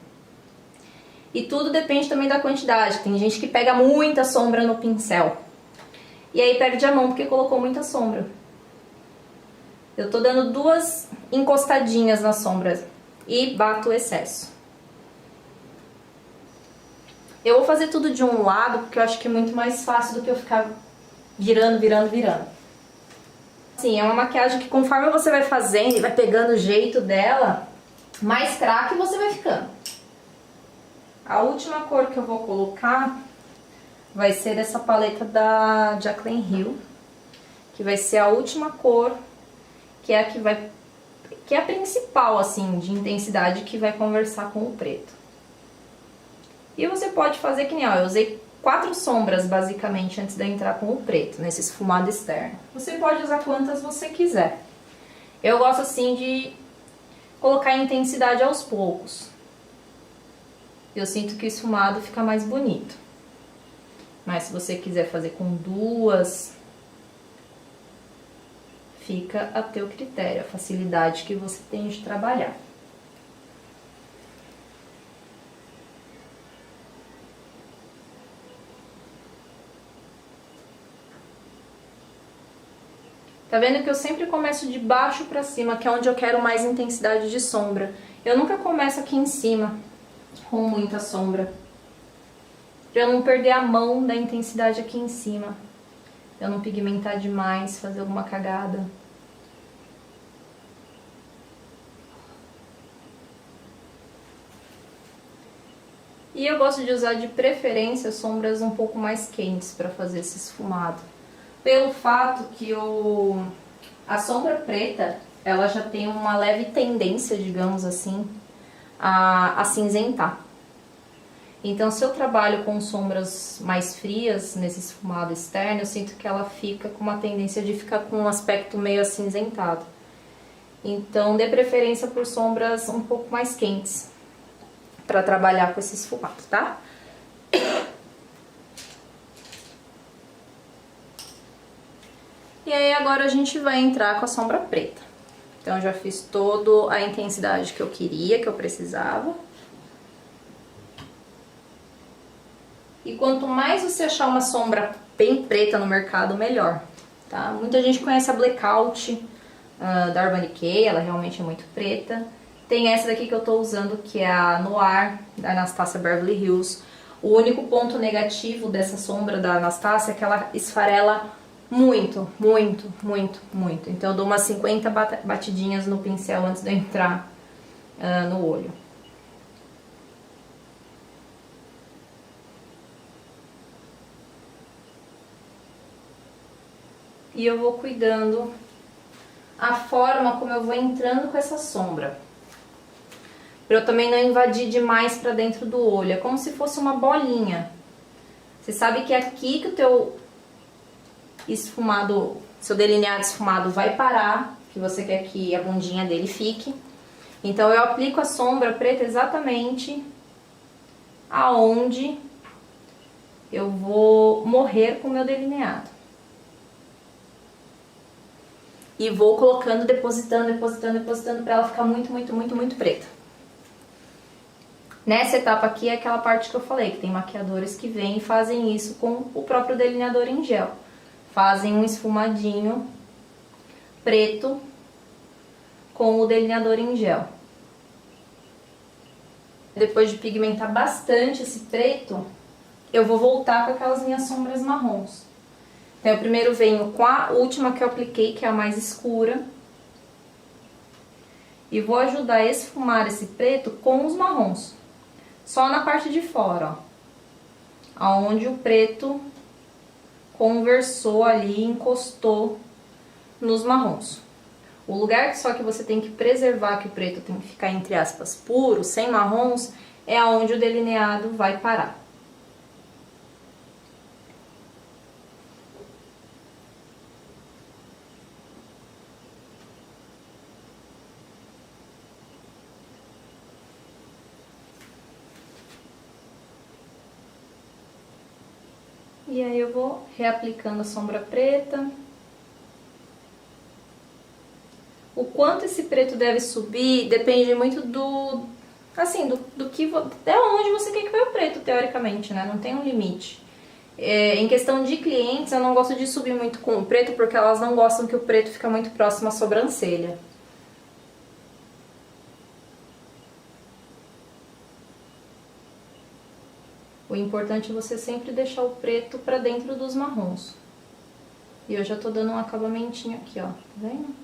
A: E tudo depende também da quantidade. Tem gente que pega muita sombra no pincel e aí perde a mão porque colocou muita sombra. Eu tô dando 2 encostadinhas na sombra e bato o excesso. Eu vou fazer tudo de um lado porque eu acho que é muito mais fácil do que eu ficar virando. Sim, é uma maquiagem que conforme você vai fazendo e vai pegando o jeito dela, mais craque você vai ficando. A última cor que eu vou colocar vai ser dessa paleta da Jaclyn Hill, que vai ser a última cor, que é a que é a principal, assim, de intensidade, que vai conversar com o preto. E você pode fazer que nem, ó, eu usei 4 sombras, basicamente, antes de eu entrar com o preto, nesse esfumado externo. Você pode usar quantas você quiser. Eu gosto, assim, de colocar intensidade aos poucos. Eu sinto que o esfumado fica mais bonito. Mas se você quiser fazer com 2, fica a teu critério, a facilidade que você tem de trabalhar. Tá vendo que eu sempre começo de baixo pra cima, que é onde eu quero mais intensidade de sombra. Eu nunca começo aqui em cima com muita sombra. Pra eu não perder a mão da intensidade aqui em cima. Eu não pigmentar demais, fazer alguma cagada. E eu gosto de usar de preferência sombras um pouco mais quentes para fazer esse esfumado. Pelo fato que a sombra preta, ela já tem uma leve tendência, digamos assim, a acinzentar. Então, se eu trabalho com sombras mais frias nesse esfumado externo, eu sinto que ela fica com uma tendência de ficar com um aspecto meio acinzentado. Então, dê preferência por sombras um pouco mais quentes para trabalhar com esse esfumado, tá? E aí agora a gente vai entrar com a sombra preta. Então, eu já fiz toda a intensidade que eu queria, que eu precisava. E quanto mais você achar uma sombra bem preta no mercado, melhor, tá? Muita gente conhece a Blackout da Urban Decay, ela realmente é muito preta. Tem essa daqui que eu tô usando, que é a Noir, da Anastasia Beverly Hills. O único ponto negativo dessa sombra da Anastasia é que ela esfarela muito, muito, muito, muito. Então eu dou umas 50 batidinhas no pincel antes de eu entrar no olho. E eu vou cuidando a forma como eu vou entrando com essa sombra. Pra eu também não invadir demais pra dentro do olho. É como se fosse uma bolinha. Você sabe que é aqui que o teu esfumado, seu delineado esfumado vai parar, que você quer que a bundinha dele fique. Então eu aplico a sombra preta exatamente aonde eu vou morrer com o meu delineado. E vou colocando, depositando, depositando, depositando pra ela ficar muito, muito, muito, muito preta. Nessa etapa aqui é aquela parte que eu falei, que tem maquiadores que vêm e fazem isso com o próprio delineador em gel. Fazem um esfumadinho preto com o delineador em gel. Depois de pigmentar bastante esse preto, eu vou voltar com aquelas minhas sombras marrons. Então, eu primeiro venho com a última que eu apliquei, que é a mais escura. E vou ajudar a esfumar esse preto com os marrons. Só na parte de fora, ó. Aonde o preto conversou ali, encostou nos marrons. O lugar só que você tem que preservar, que o preto tem que ficar, entre aspas, puro, sem marrons, é aonde o delineado vai parar. E aí eu vou reaplicando a sombra preta. O quanto esse preto deve subir depende muito do que, até onde você quer que vai o preto, teoricamente, né? Não tem um limite. Em questão de clientes, eu não gosto de subir muito com o preto, porque elas não gostam que o preto fica muito próximo à sobrancelha. O importante é você sempre deixar o preto pra dentro dos marrons. E eu já tô dando um acabamentinho aqui, ó, tá vendo?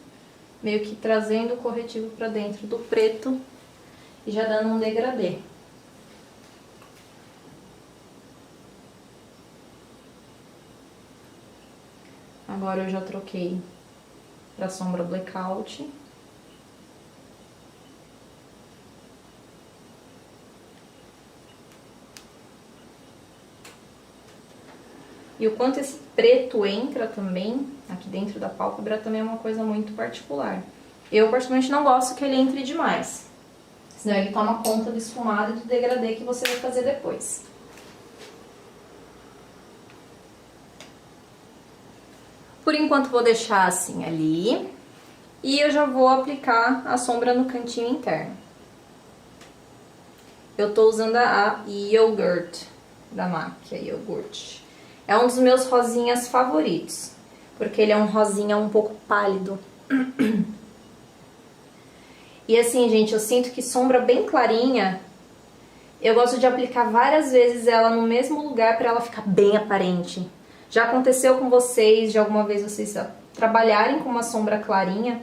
A: Meio que trazendo o corretivo pra dentro do preto e já dando um degradê. Agora eu já troquei pra sombra Blackout. E o quanto esse preto entra também, aqui dentro da pálpebra, também é uma coisa muito particular. Eu, particularmente, não gosto que ele entre demais. Senão ele toma conta do esfumado e do degradê que você vai fazer depois. Por enquanto, vou deixar assim ali. E eu já vou aplicar a sombra no cantinho interno. Eu tô usando a Yogurt, da MAC, a Yogurt. É um dos meus rosinhas favoritos, porque ele é um rosinha um pouco pálido. E assim, gente, eu sinto que sombra bem clarinha Eu gosto de aplicar várias vezes ela no mesmo lugar para ela ficar bem aparente. Já aconteceu com vocês, de alguma vez vocês trabalharem com uma sombra clarinha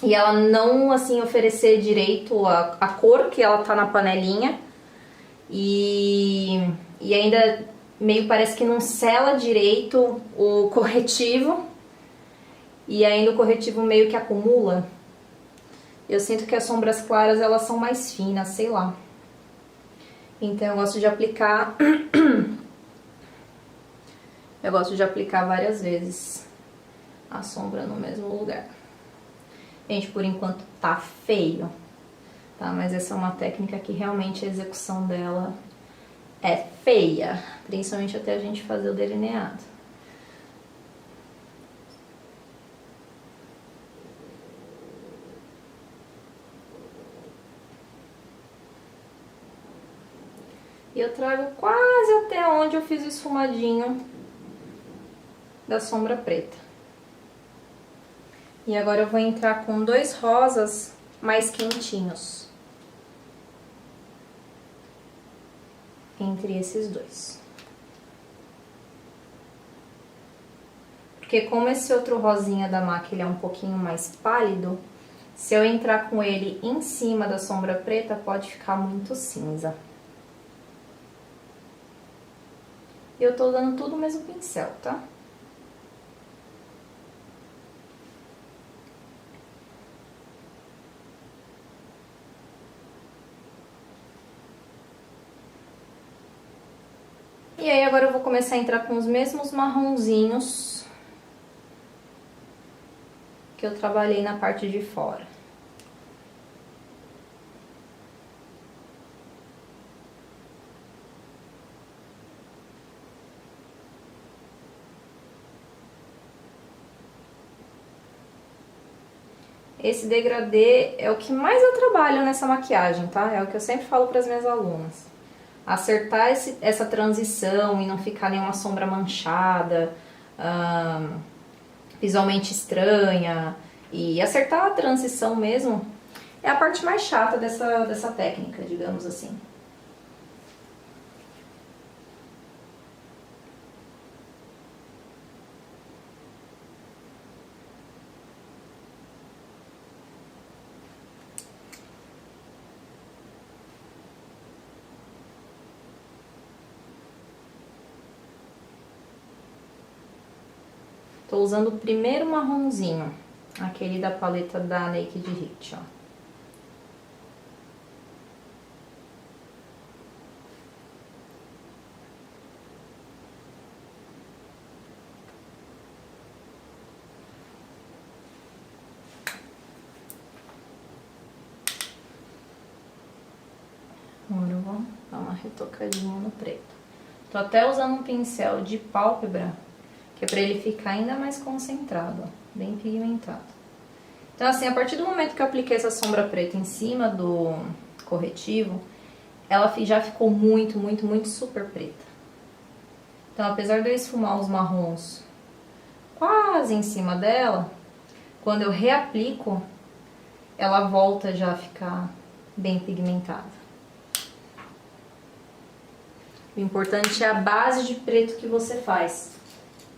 A: e ela não assim oferecer direito a cor que ela tá na panelinha e ainda meio parece que não sela direito o corretivo e ainda o corretivo meio que acumula. Eu sinto que as sombras claras elas são mais finas, sei lá. Então eu gosto de aplicar várias vezes a sombra no mesmo lugar. Gente, por enquanto tá feio, tá? Mas essa é uma técnica que realmente a execução dela é feia, principalmente até a gente fazer o delineado. E eu trago quase até onde eu fiz o esfumadinho da sombra preta. E agora eu vou entrar com 2 rosas mais quentinhos. Entre esses 2. Porque como esse outro rosinha da MAC ele é um pouquinho mais pálido, se eu entrar com ele em cima da sombra preta, pode ficar muito cinza. Eu tô usando tudo o mesmo pincel, tá? E aí agora eu vou começar a entrar com os mesmos marronzinhos que eu trabalhei na parte de fora. Esse degradê é o que mais eu trabalho nessa maquiagem, tá? É o que eu sempre falo para as minhas alunas. Acertar essa transição e não ficar nenhuma sombra manchada, visualmente estranha. E acertar a transição mesmo é a parte mais chata dessa técnica, digamos assim. Tô usando o primeiro marronzinho, aquele da paleta da Naked Heat, ó. Agora eu vou dar uma retocadinha no preto. Tô até usando um pincel de pálpebra, que é pra ele ficar ainda mais concentrado, ó, bem pigmentado. Então assim, a partir do momento que eu apliquei essa sombra preta em cima do corretivo, ela já ficou muito, muito, muito super preta. Então apesar de eu esfumar os marrons quase em cima dela, quando eu reaplico, ela volta já a ficar bem pigmentada. O importante é a base de preto que você faz,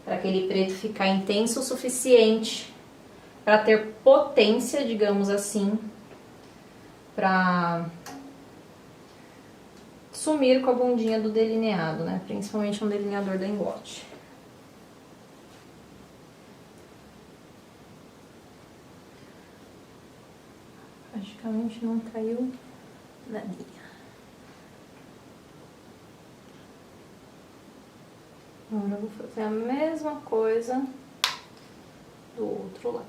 A: para aquele preto ficar intenso o suficiente para ter potência, digamos assim, para sumir com a bundinha do delineado, né? Principalmente um delineador da Inglot. Praticamente não caiu nadinha. Agora eu vou fazer a mesma coisa do outro lado.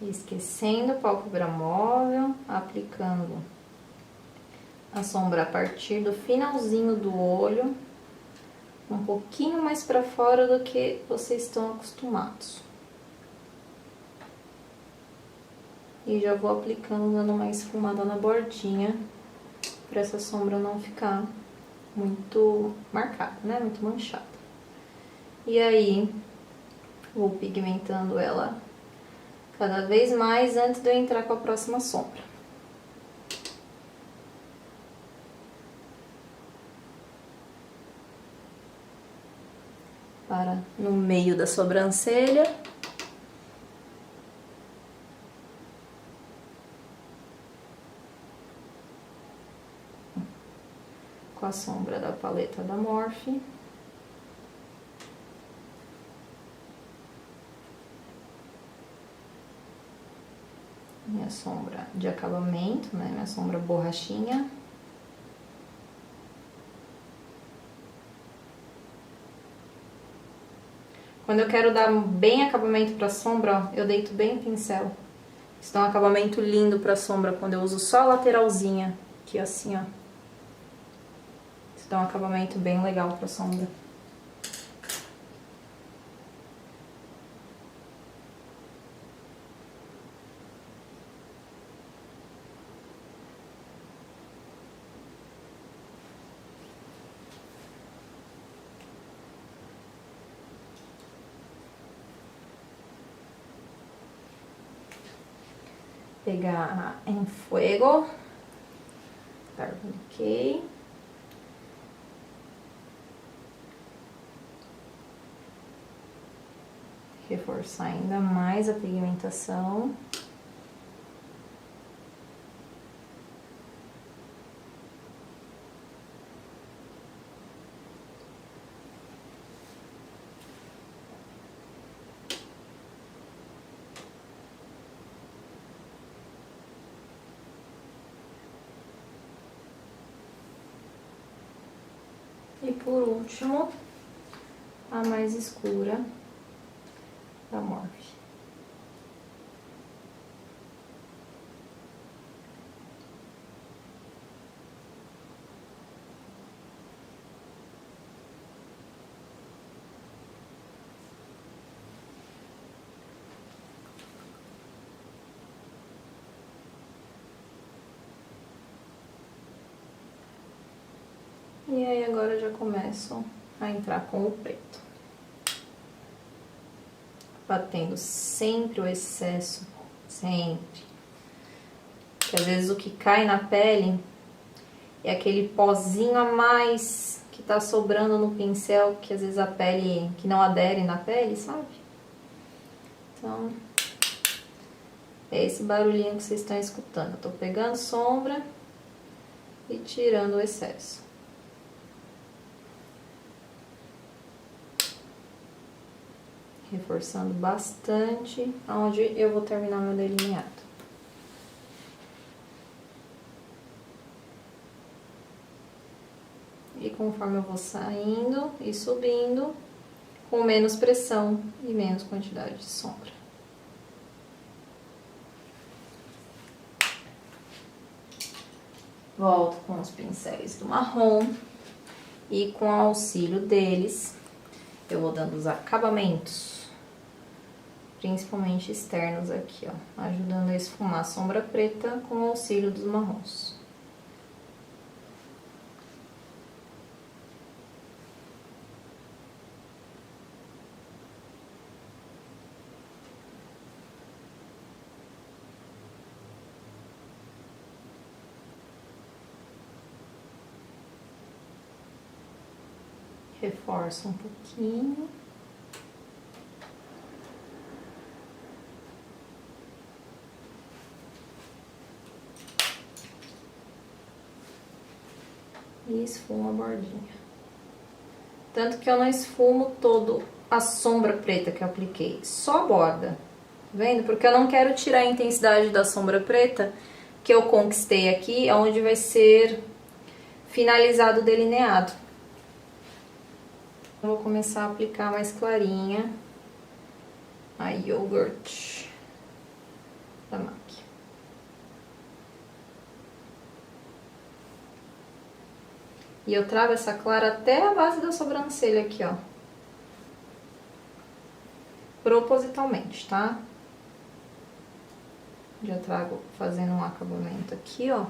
A: Esquecendo a pálpebra móvel, aplicando a sombra a partir do finalzinho do olho, um pouquinho mais para fora do que vocês estão acostumados. E já vou aplicando, dando uma esfumada na bordinha, para essa sombra não ficar muito marcada, né? Muito manchada. E aí, vou pigmentando ela cada vez mais antes de eu entrar com a próxima sombra. Para no meio da sobrancelha. Com a sombra da paleta da Morphe. Minha sombra de acabamento, né? Minha sombra borrachinha. Quando eu quero dar bem acabamento pra sombra, ó, eu deito bem o pincel. Isso dá um acabamento lindo pra sombra quando eu uso só a lateralzinha, aqui assim, ó. Isso dá um acabamento bem legal pra sombra. Pegar em Fuego, Urban Decay. Reforçar ainda mais a pigmentação. E por último, a mais escura da Morphe. E aí agora eu já começo a entrar com o preto. Batendo sempre o excesso, sempre. Porque às vezes o que cai na pele é aquele pozinho a mais que tá sobrando no pincel, que às vezes a pele, que não adere na pele, sabe? Então, é esse barulhinho que vocês estão escutando. Eu tô pegando sombra e tirando o excesso. Reforçando bastante onde eu vou terminar meu delineado. E conforme eu vou saindo e subindo, com menos pressão e menos quantidade de sombra. Volto com os pincéis do marrom e com o auxílio deles, eu vou dando os acabamentos. Principalmente externos aqui, ó, ajudando a esfumar a sombra preta com o auxílio dos marrons. Reforço um pouquinho. E esfumo a bordinha. Tanto que eu não esfumo todo a sombra preta que eu apliquei, só a borda. Tá vendo? Porque eu não quero tirar a intensidade da sombra preta que eu conquistei aqui, onde vai ser finalizado o delineado. Eu vou começar a aplicar mais clarinha a Yogurt da MAC. E eu trago essa clara até a base da sobrancelha aqui, ó. Propositalmente, tá? Já trago fazendo um acabamento aqui, ó.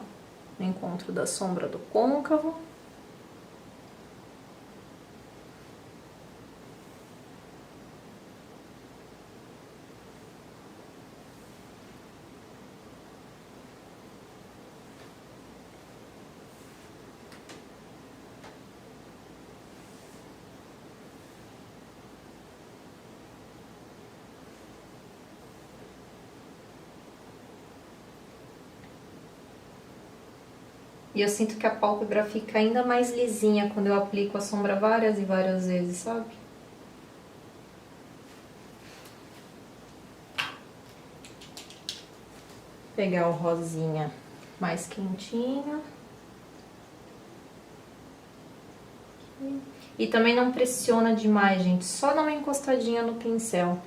A: No encontro da sombra do côncavo. E eu sinto que a pálpebra fica ainda mais lisinha quando eu aplico a sombra várias e várias vezes, sabe? Pegar o rosinha mais quentinho. E também não pressiona demais, gente. Só dá uma encostadinha no pincel.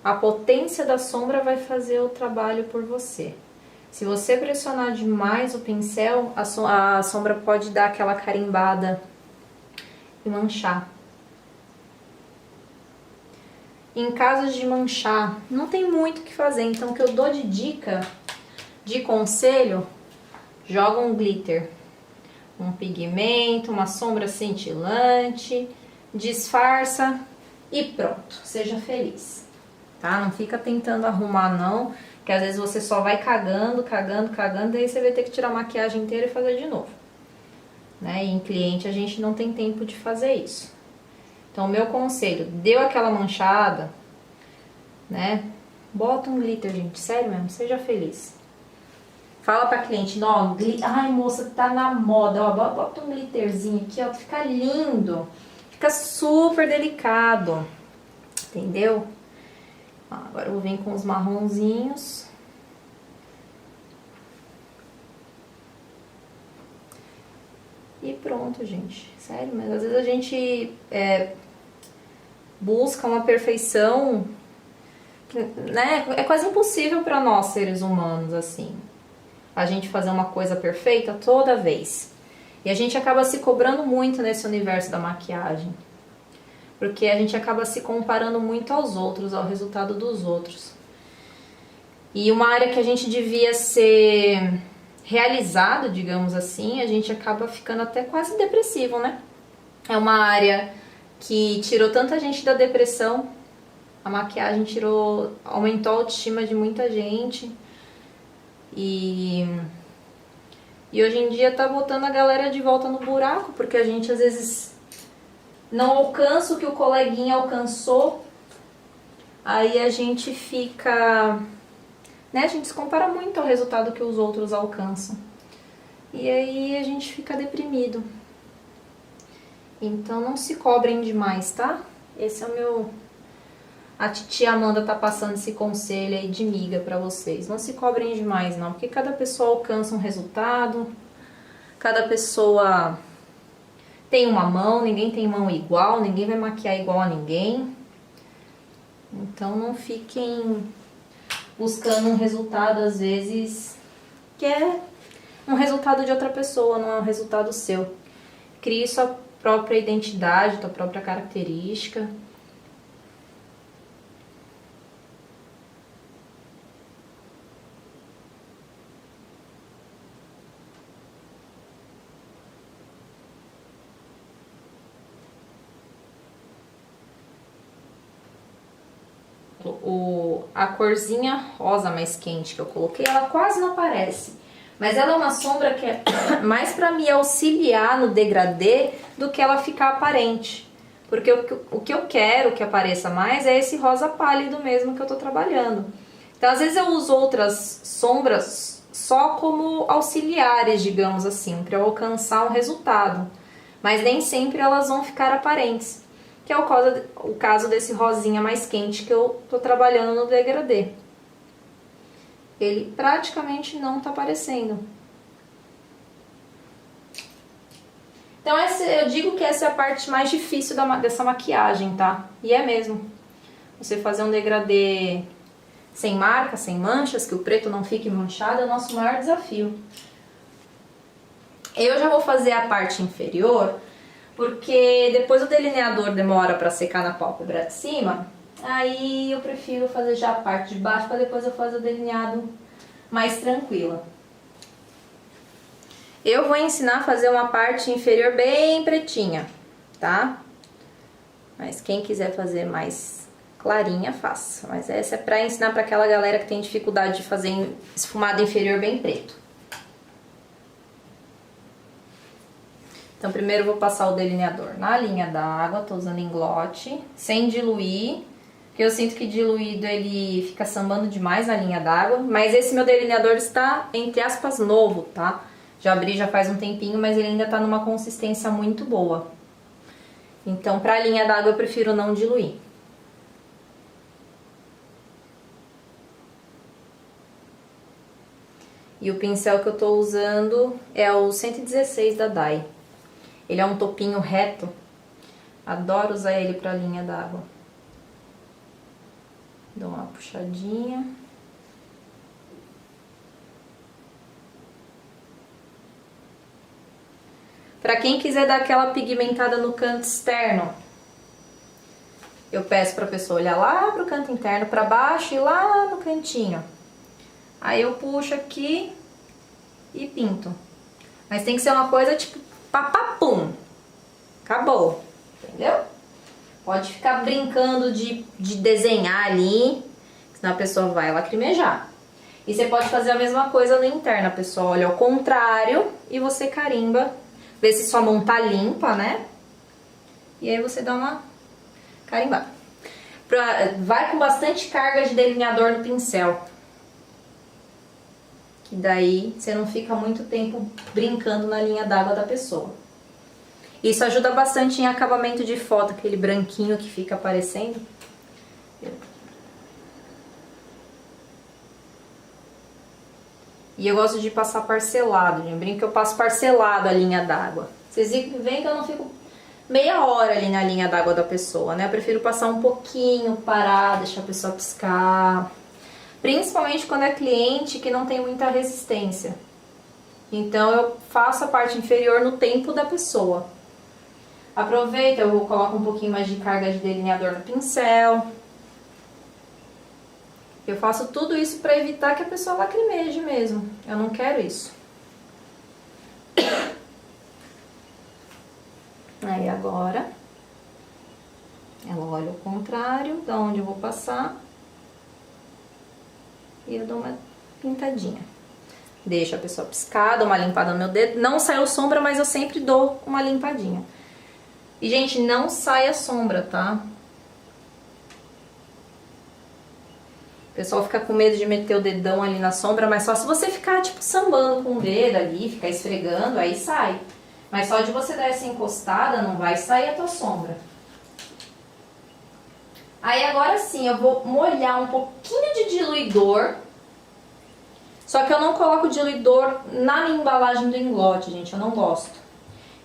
A: A potência da sombra vai fazer o trabalho por você. Se você pressionar demais o pincel, a sombra pode dar aquela carimbada e manchar. Em caso de manchar, não tem muito o que fazer. Então, o que eu dou de dica, de conselho, joga um glitter, um pigmento, uma sombra cintilante, disfarça e pronto, seja feliz, tá? Não fica tentando arrumar não, que às vezes você só vai cagando, daí você vai ter que tirar a maquiagem inteira e fazer de novo, né? E em cliente a gente não tem tempo de fazer isso. Então, o meu conselho, deu aquela manchada, né? Bota um glitter, gente, sério mesmo, seja feliz. Fala pra cliente, não, ai moça, tá na moda, ó, bota um glitterzinho aqui, ó, fica lindo, fica super delicado, entendeu? Agora eu vou vir com os marronzinhos. E pronto, gente, sério, mas às vezes a gente busca uma perfeição, né, é quase impossível pra nós, seres humanos, assim. A gente fazer uma coisa perfeita toda vez. E a gente acaba se cobrando muito nesse universo da maquiagem. Porque a gente acaba se comparando muito aos outros, ao resultado dos outros. E uma área que a gente devia ser realizado, digamos assim, a gente acaba ficando até quase depressivo, né? É uma área que tirou tanta gente da depressão. A maquiagem aumentou a autoestima de muita gente. E hoje em dia tá botando a galera de volta no buraco, porque a gente às vezes não alcança o que o coleguinha alcançou, aí a gente fica, né, a gente se compara muito ao resultado que os outros alcançam, e aí a gente fica deprimido. Então não se cobrem demais, tá? Esse é o meu... A titia Amanda tá passando esse conselho aí de miga pra vocês. Não se cobrem demais, não. Porque cada pessoa alcança um resultado. Cada pessoa tem uma mão. Ninguém tem mão igual. Ninguém vai maquiar igual a ninguém. Então não fiquem buscando um resultado, às vezes, que é um resultado de outra pessoa, não é um resultado seu. Crie sua própria identidade, sua própria característica. A corzinha rosa mais quente que eu coloquei, ela quase não aparece. Mas ela é uma sombra que é mais pra me auxiliar no degradê do que ela ficar aparente. Porque o que eu quero que apareça mais é esse rosa pálido mesmo que eu tô trabalhando. Então, às vezes eu uso outras sombras só como auxiliares, digamos assim, pra eu alcançar um resultado. Mas nem sempre elas vão ficar aparentes. Que é o caso desse rosinha mais quente que eu tô trabalhando no degradê. Ele praticamente não tá aparecendo. Então eu digo que essa é a parte mais difícil dessa maquiagem, tá? E é mesmo. Você fazer um degradê sem marca, sem manchas, que o preto não fique manchado, é o nosso maior desafio. Eu já vou fazer a parte inferior, porque depois o delineador demora pra secar na pálpebra de cima, aí eu prefiro fazer já a parte de baixo, pra depois eu fazer o delineado mais tranquila. Eu vou ensinar a fazer uma parte inferior bem pretinha, tá? Mas quem quiser fazer mais clarinha, faça. Mas essa é pra ensinar pra aquela galera que tem dificuldade de fazer esfumado inferior bem preto. Então, primeiro eu vou passar o delineador na linha d'água, tô usando englote, sem diluir, porque eu sinto que diluído ele fica sambando demais na linha d'água, mas esse meu delineador está, entre aspas, novo, tá? Já abri já faz um tempinho, mas ele ainda tá numa consistência muito boa. Então, pra linha d'água eu prefiro não diluir. E o pincel que eu tô usando é o 116 da Dai. Ele é um topinho reto. Adoro usar ele pra linha d'água. Dou uma puxadinha. Pra quem quiser dar aquela pigmentada no canto externo, eu peço pra pessoa olhar lá pro canto interno, pra baixo e lá no cantinho. Aí eu puxo aqui e pinto. Mas tem que ser uma coisa tipo papapum. Acabou, entendeu? Pode ficar brincando de desenhar ali, senão a pessoa vai lacrimejar. E você pode fazer a mesma coisa no interno, a pessoa olha ao contrário e você carimba. Vê se sua mão tá limpa, né? E aí você dá uma carimbada. Vai com bastante carga de delineador no pincel. Que daí você não fica muito tempo brincando na linha d'água da pessoa. Isso ajuda bastante em acabamento de foto, aquele branquinho que fica aparecendo. E eu gosto de passar parcelado, lembrem que eu passo parcelado a linha d'água. Vocês veem que eu não fico meia hora ali na linha d'água da pessoa, né? Eu prefiro passar um pouquinho, parar, deixar a pessoa piscar. Principalmente quando é cliente que não tem muita resistência. Então eu faço a parte inferior no tempo da pessoa. Aproveita, eu coloco um pouquinho mais de carga de delineador no pincel. Eu faço tudo isso para evitar que a pessoa lacrimeje mesmo. Eu não quero isso. Aí agora, ela olha ao contrário, da onde eu vou passar. E eu dou uma pintadinha. Deixo a pessoa piscar, dou uma limpada no meu dedo. Não saiu sombra, mas eu sempre dou uma limpadinha. E, gente, não sai a sombra, tá? O pessoal fica com medo de meter o dedão ali na sombra, mas só se você ficar, tipo, sambando com o dedo ali, ficar esfregando, aí sai. Mas só de você dar essa encostada, não vai sair a tua sombra. Aí agora sim, eu vou molhar um pouquinho de diluidor. Só que eu não coloco diluidor na minha embalagem do engote, gente, eu não gosto.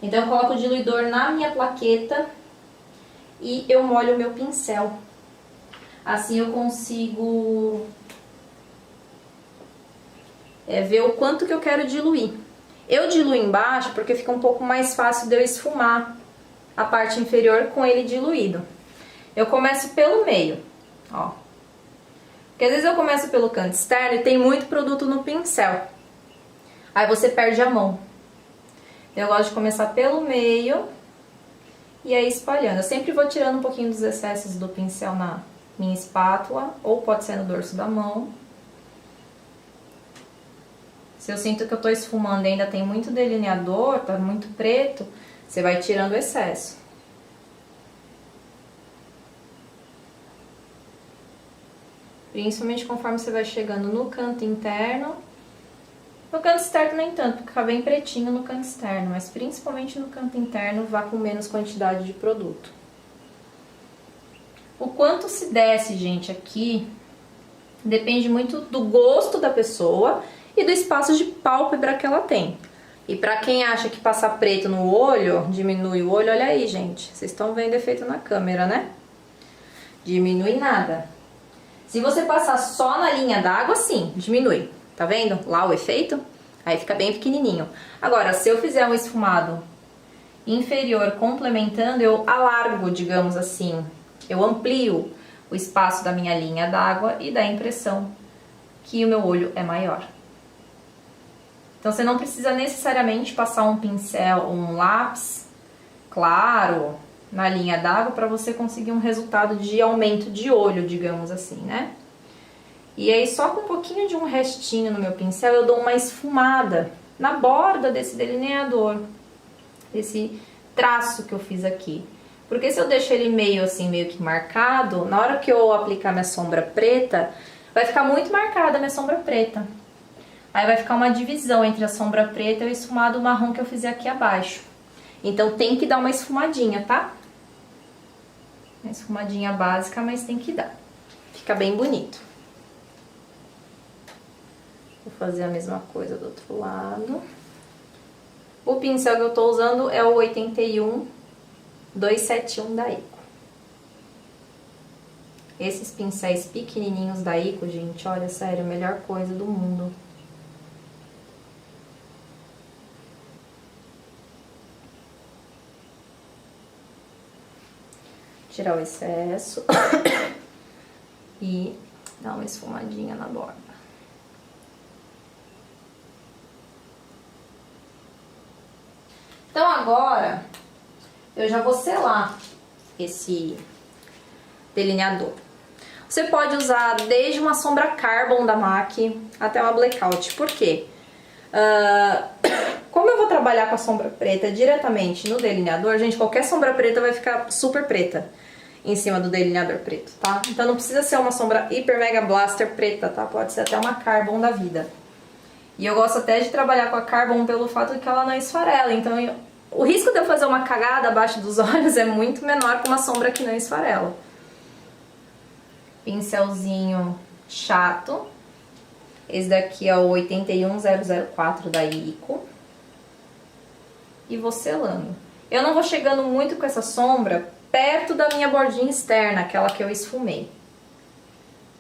A: Então eu coloco o diluidor na minha plaqueta e eu molho o meu pincel. Assim eu consigo ver o quanto que eu quero diluir. Eu diluo embaixo porque fica um pouco mais fácil de eu esfumar a parte inferior com ele diluído. Eu começo pelo meio, ó. Porque às vezes eu começo pelo canto externo e tem muito produto no pincel. Aí você perde a mão. Eu gosto de começar pelo meio e aí espalhando. Eu sempre vou tirando um pouquinho dos excessos do pincel na minha espátula, ou pode ser no dorso da mão. Se eu sinto que eu tô esfumando e ainda tem muito delineador, tá muito preto, você vai tirando o excesso. Principalmente conforme você vai chegando no canto interno. No canto externo nem tanto, porque fica bem pretinho no canto externo, mas principalmente no canto interno vá com menos quantidade de produto. O quanto se desce, gente, aqui depende muito do gosto da pessoa e do espaço de pálpebra que ela tem. E pra quem acha que passar preto no olho diminui o olho, olha aí, gente. Vocês estão vendo efeito na câmera, né? Diminui nada. Se você passar só na linha d'água, sim, diminui. Tá vendo? Lá o efeito? Aí fica bem pequenininho. Agora, se eu fizer um esfumado inferior complementando, eu alargo, digamos assim. Eu amplio o espaço da minha linha d'água e dá a impressão que o meu olho é maior. Então você não precisa necessariamente passar um pincel, um lápis claro na linha d'água para você conseguir um resultado de aumento de olho, digamos assim, né? E aí só com um pouquinho de um restinho no meu pincel eu dou uma esfumada na borda desse delineador, desse traço que eu fiz aqui. Porque se eu deixo ele meio assim, meio que marcado, na hora que eu aplicar minha sombra preta, vai ficar muito marcada a minha sombra preta. Aí vai ficar uma divisão entre a sombra preta e o esfumado marrom que eu fizer aqui abaixo. Então tem que dar uma esfumadinha, tá? Uma esfumadinha básica, mas tem que dar. Fica bem bonito. Vou fazer a mesma coisa do outro lado. O pincel que eu tô usando é o 81271 da Ico. Esses pincéis pequenininhos da Ico, gente, olha, sério, a melhor coisa do mundo. Tirar o excesso e dar uma esfumadinha na borda. Então agora eu já vou selar esse delineador. Você pode usar desde uma sombra Carbon da MAC até uma Blackout. Por quê? Como eu vou trabalhar com a sombra preta diretamente no delineador, gente, qualquer sombra preta vai ficar super preta em cima do delineador preto, tá? Então não precisa ser uma sombra Hiper Mega Blaster preta, tá? Pode ser até uma Carbon da vida. E eu gosto até de trabalhar com a Carbon pelo fato de que ela não esfarela. Então o risco de eu fazer uma cagada abaixo dos olhos é muito menor com uma sombra que não esfarela. Pincelzinho chato. Esse daqui é o 81004 da Ico. E vou selando. Eu não vou chegando muito com essa sombra perto da minha bordinha externa, aquela que eu esfumei.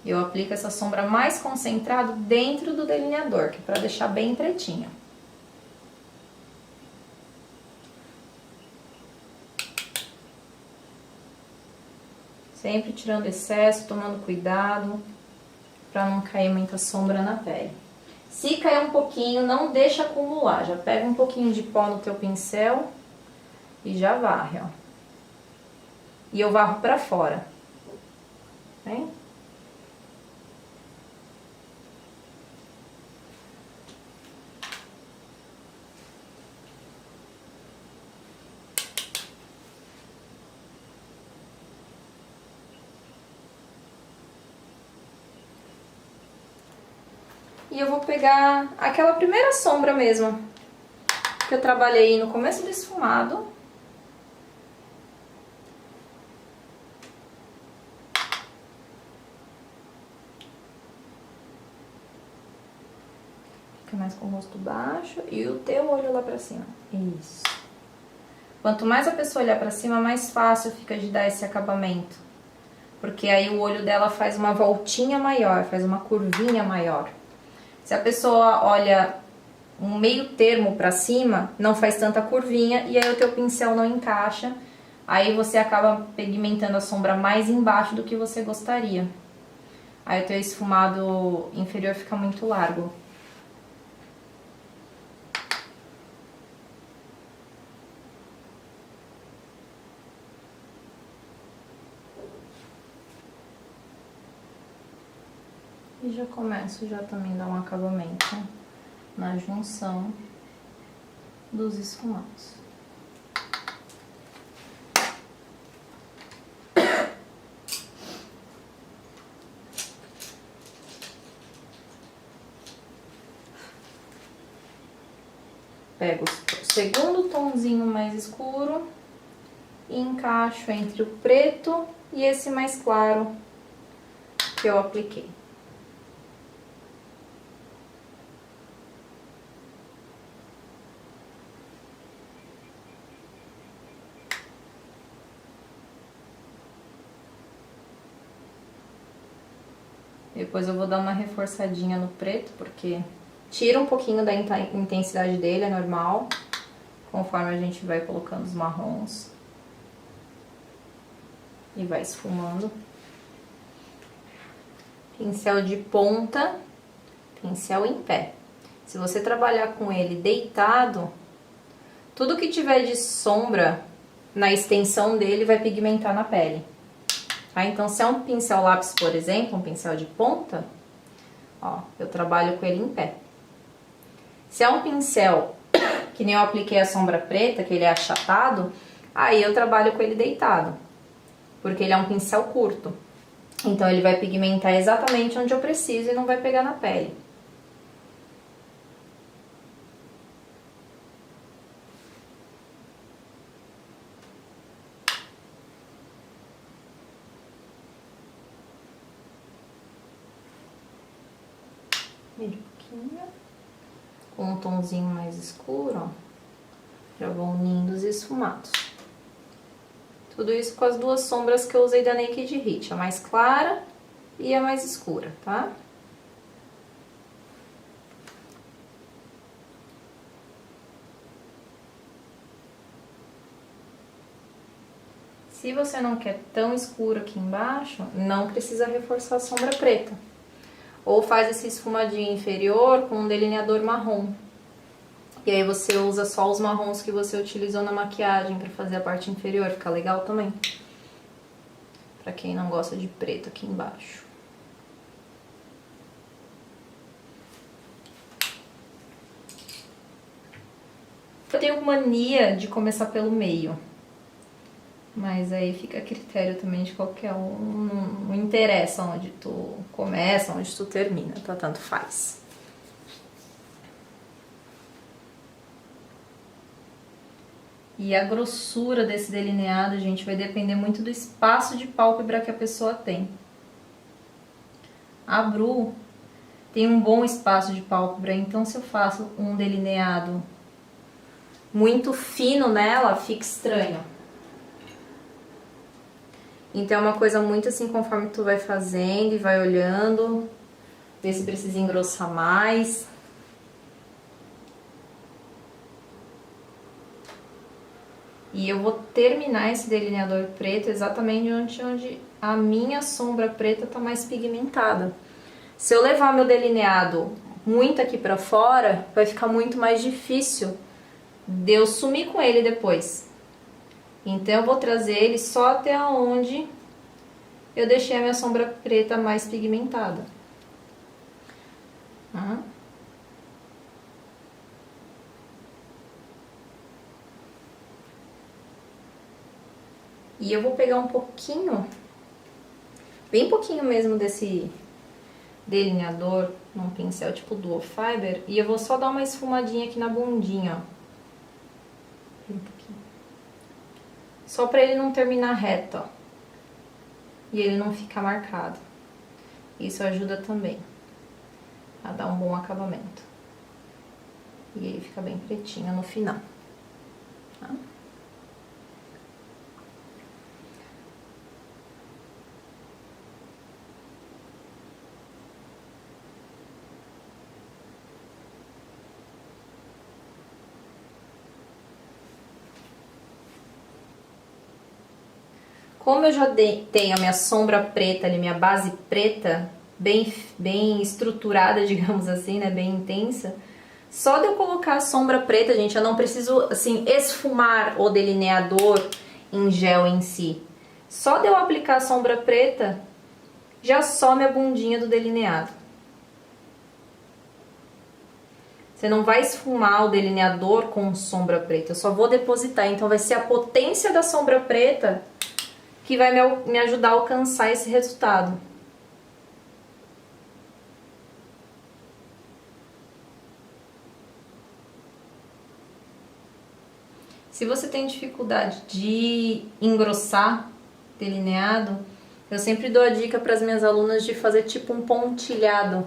A: Eu aplico essa sombra mais concentrado dentro do delineador, que é para deixar bem pretinha. Sempre tirando excesso, tomando cuidado para não cair muita sombra na pele. Se cair um pouquinho, não deixa acumular. Já pega um pouquinho de pó no teu pincel e já varre, ó. E eu varro pra fora. Vem? E eu vou pegar aquela primeira sombra mesmo, que eu trabalhei no começo do esfumado. Fica mais com o rosto baixo e o teu olho lá pra cima. Isso. Quanto mais a pessoa olhar pra cima, mais fácil fica de dar esse acabamento. Porque aí o olho dela faz uma voltinha maior, faz uma curvinha maior. Se a pessoa olha um meio termo pra cima, não faz tanta curvinha e aí o teu pincel não encaixa. Aí você acaba pigmentando a sombra mais embaixo do que você gostaria. Aí o teu esfumado inferior fica muito largo. E já começo já também a dar um acabamento na junção dos esfumados. Pego o segundo tomzinho mais escuro e encaixo entre o preto e esse mais claro que eu apliquei. Depois eu vou dar uma reforçadinha no preto, porque tira um pouquinho da intensidade dele, é normal, conforme a gente vai colocando os marrons. E vai esfumando. Pincel de ponta, pincel em pé. Se você trabalhar com ele deitado, tudo que tiver de sombra na extensão dele vai pigmentar na pele. Tá? Então, se é um pincel lápis, por exemplo, um pincel de ponta, ó, eu trabalho com ele em pé. Se é um pincel que nem eu apliquei a sombra preta, que ele é achatado, aí eu trabalho com ele deitado, porque ele é um pincel curto. Então, ele vai pigmentar exatamente onde eu preciso e não vai pegar na pele. Vira um pouquinho. Com um tomzinho mais escuro, ó. Já vão unindo os esfumados. Tudo isso com as duas sombras que eu usei da Naked Heat, a mais clara e a mais escura, tá? Se você não quer tão escuro aqui embaixo, não precisa reforçar a sombra preta. Ou faz esse esfumadinho inferior com um delineador marrom. E aí você usa só os marrons que você utilizou na maquiagem pra fazer a parte inferior, fica legal também. Pra quem não gosta de preto aqui embaixo. Eu tenho mania de começar pelo meio. Mas aí fica a critério também de qualquer um. Não interessa onde tu começa, onde tu termina, tá? Tanto faz. E a grossura desse delineado, gente, vai depender muito do espaço de pálpebra que a pessoa tem. A Bru tem um bom espaço de pálpebra, então se eu faço um delineado muito fino nela, fica estranho. Então é uma coisa muito assim, conforme tu vai fazendo e vai olhando, ver se precisa engrossar mais. E eu vou terminar esse delineador preto exatamente onde a minha sombra preta tá mais pigmentada. Se eu levar meu delineado muito aqui pra fora, vai ficar muito mais difícil de eu sumir com ele depois. Então eu vou trazer ele só até onde eu deixei a minha sombra preta mais pigmentada. Tá? E eu vou pegar um pouquinho, bem pouquinho mesmo desse delineador, num pincel tipo Duo Fiber, e eu vou só dar uma esfumadinha aqui na bundinha, ó. Um pouquinho. Só pra ele não terminar reto, ó. E ele não ficar marcado. Isso ajuda também a dar um bom acabamento. E ele fica bem pretinho no final. Tá? Como eu já tenho a minha sombra preta ali, minha base preta, bem estruturada, digamos assim, né, bem intensa, só de eu colocar a sombra preta, gente, eu não preciso, assim, esfumar o delineador em gel em si. Só de eu aplicar a sombra preta, já some a bundinha do delineado. Você não vai esfumar o delineador com sombra preta, eu só vou depositar, então vai ser a potência da sombra preta que vai me ajudar a alcançar esse resultado. Se você tem dificuldade de engrossar delineado, eu sempre dou a dica para as minhas alunas de fazer tipo um pontilhado,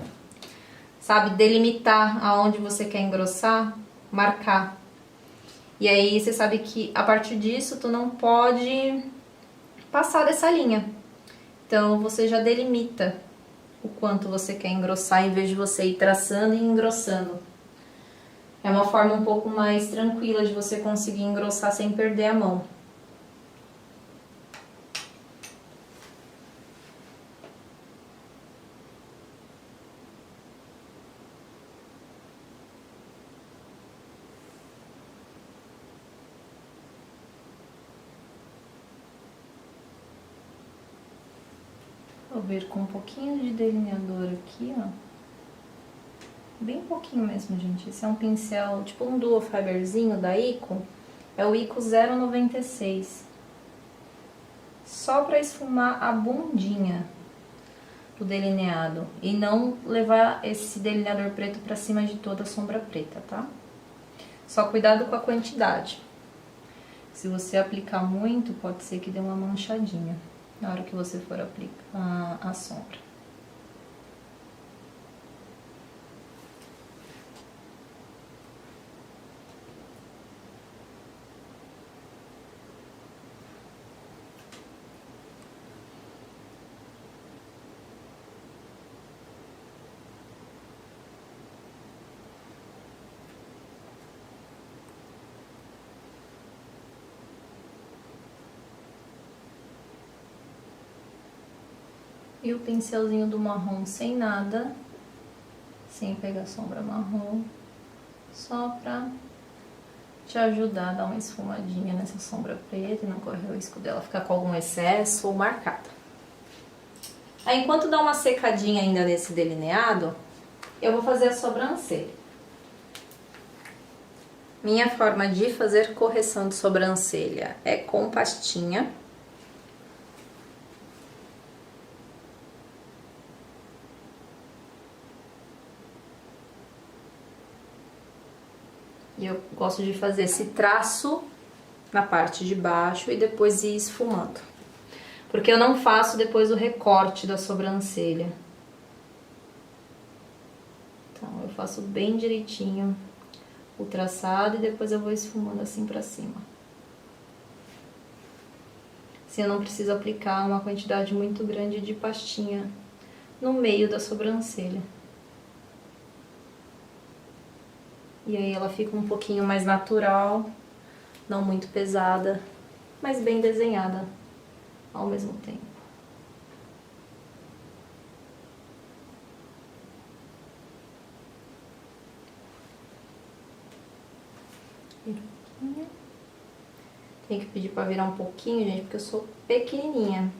A: sabe? Delimitar aonde você quer engrossar, marcar. E aí você sabe que a partir disso tu não pode passar dessa linha. Então você já delimita o quanto você quer engrossar em vez de você ir traçando e engrossando. É uma forma um pouco mais tranquila de você conseguir engrossar sem perder a mão. Vou vir com um pouquinho de delineador aqui, ó. Bem pouquinho mesmo, gente. Esse é um pincel, tipo um Duo Fiberzinho da Ico. É o Ico 096. Só pra esfumar a bundinha do delineado. E não levar esse delineador preto pra cima de toda a sombra preta, tá? Só cuidado com a quantidade. Se você aplicar muito, pode ser que dê uma manchadinha na hora que você for aplicar a sombra. E o pincelzinho do marrom sem nada, sem pegar sombra marrom, só pra te ajudar a dar uma esfumadinha nessa sombra preta e não correr o risco dela ficar com algum excesso ou marcada. Aí, enquanto dá uma secadinha ainda nesse delineado, eu vou fazer a sobrancelha. Minha forma de fazer correção de sobrancelha é com pastinha. E eu gosto de fazer esse traço na parte de baixo e depois ir esfumando. Porque eu não faço depois o recorte da sobrancelha. Então, eu faço bem direitinho o traçado e depois eu vou esfumando assim pra cima. Assim eu não preciso aplicar uma quantidade muito grande de pastinha no meio da sobrancelha. E aí ela fica um pouquinho mais natural, não muito pesada, mas bem desenhada ao mesmo tempo. Tem que pedir pra virar um pouquinho, gente, porque eu sou pequenininha.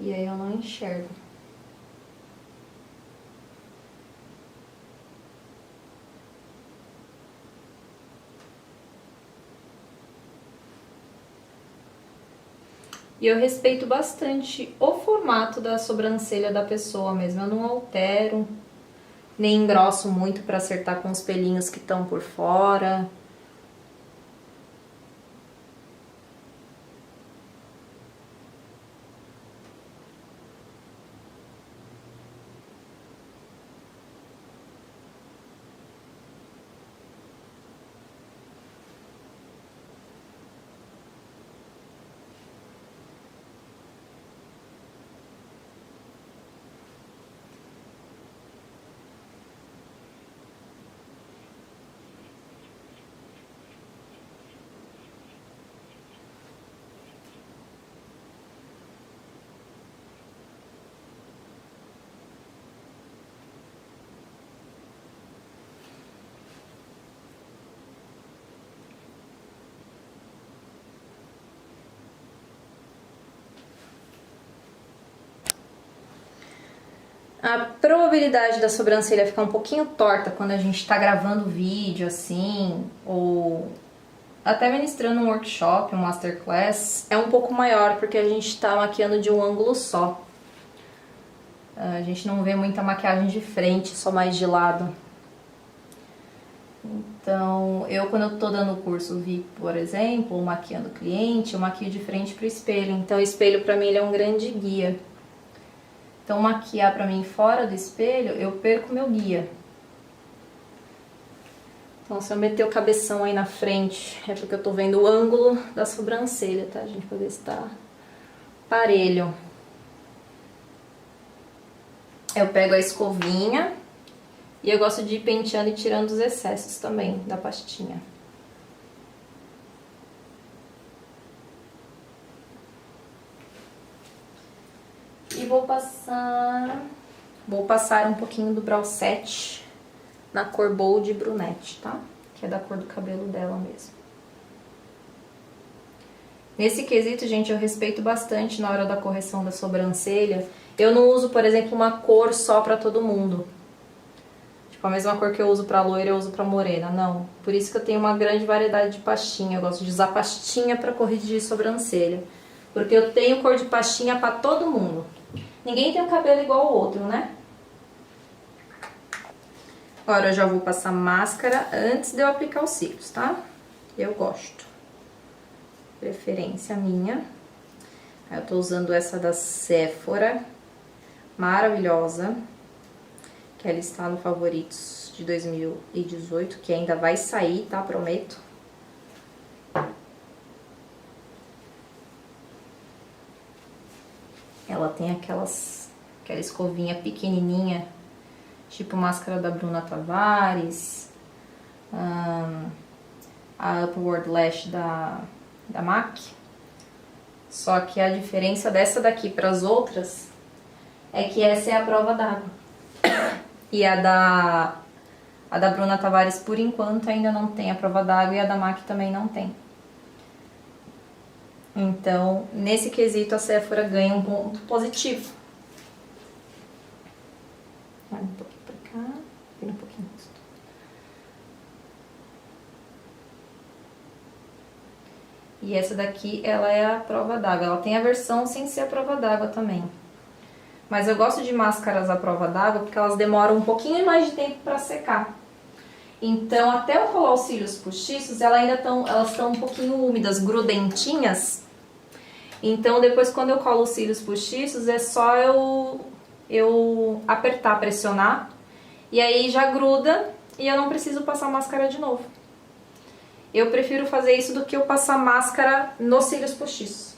A: E aí eu não enxergo. E eu respeito bastante o formato da sobrancelha da pessoa mesmo. Eu não altero, nem engrosso muito pra acertar com os pelinhos que estão por fora. A probabilidade da sobrancelha ficar um pouquinho torta quando a gente tá gravando vídeo assim, ou até ministrando um workshop, um masterclass, é um pouco maior porque a gente tá maquiando de um ângulo só. A gente não vê muita maquiagem de frente, só mais de lado. Então, quando eu tô dando o curso VIP, por exemplo, ou maquiando o cliente, eu maquio de frente pro espelho. Então, o espelho pra mim ele é um grande guia. Então, maquiar pra mim fora do espelho, eu perco meu guia. Então, se eu meter o cabeção aí na frente, é porque eu tô vendo o ângulo da sobrancelha, tá, gente? Pra ver se tá parelho. Eu pego a escovinha e eu gosto de ir penteando e tirando os excessos também da pastinha. E vou passar um pouquinho do Brow Set na cor Bold Brunette, tá? Que é da cor do cabelo dela mesmo. Nesse quesito, gente, eu respeito bastante na hora da correção da sobrancelha. Eu não uso, por exemplo, uma cor só pra todo mundo. Tipo, a mesma cor que eu uso pra loira, eu uso pra morena, não. Por isso que eu tenho uma grande variedade de pastinha. Eu gosto de usar pastinha pra corrigir sobrancelha. Porque eu tenho cor de pastinha pra todo mundo. Ninguém tem um cabelo igual ao outro, né? Agora eu já vou passar máscara antes de eu aplicar os cílios, tá? Eu gosto. Preferência minha. Aí eu tô usando essa da Sephora. Maravilhosa. Que ela está no Favoritos de 2018, que ainda vai sair, tá? Prometo. Ela tem aquela escovinha pequenininha, tipo máscara da Bruna Tavares, a Upward Lash da MAC. Só que a diferença dessa daqui para as outras é que essa é a prova d'água. E a da Bruna Tavares, por enquanto, ainda não tem a prova d'água e a da MAC também não tem. Então, nesse quesito, a Sephora ganha um ponto positivo. Olha um pouquinho pra cá, vira um pouquinho mais. E essa daqui, ela é a prova d'água. Ela tem a versão sem ser a prova d'água também. Mas eu gosto de máscaras à prova d'água porque elas demoram um pouquinho mais de tempo para secar. Então, até eu colar os cílios postiços, elas estão um pouquinho úmidas, grudentinhas. Então, depois quando eu colo os cílios postiços, é só eu apertar, pressionar. E aí já gruda e eu não preciso passar máscara de novo. Eu prefiro fazer isso do que eu passar máscara nos cílios postiços.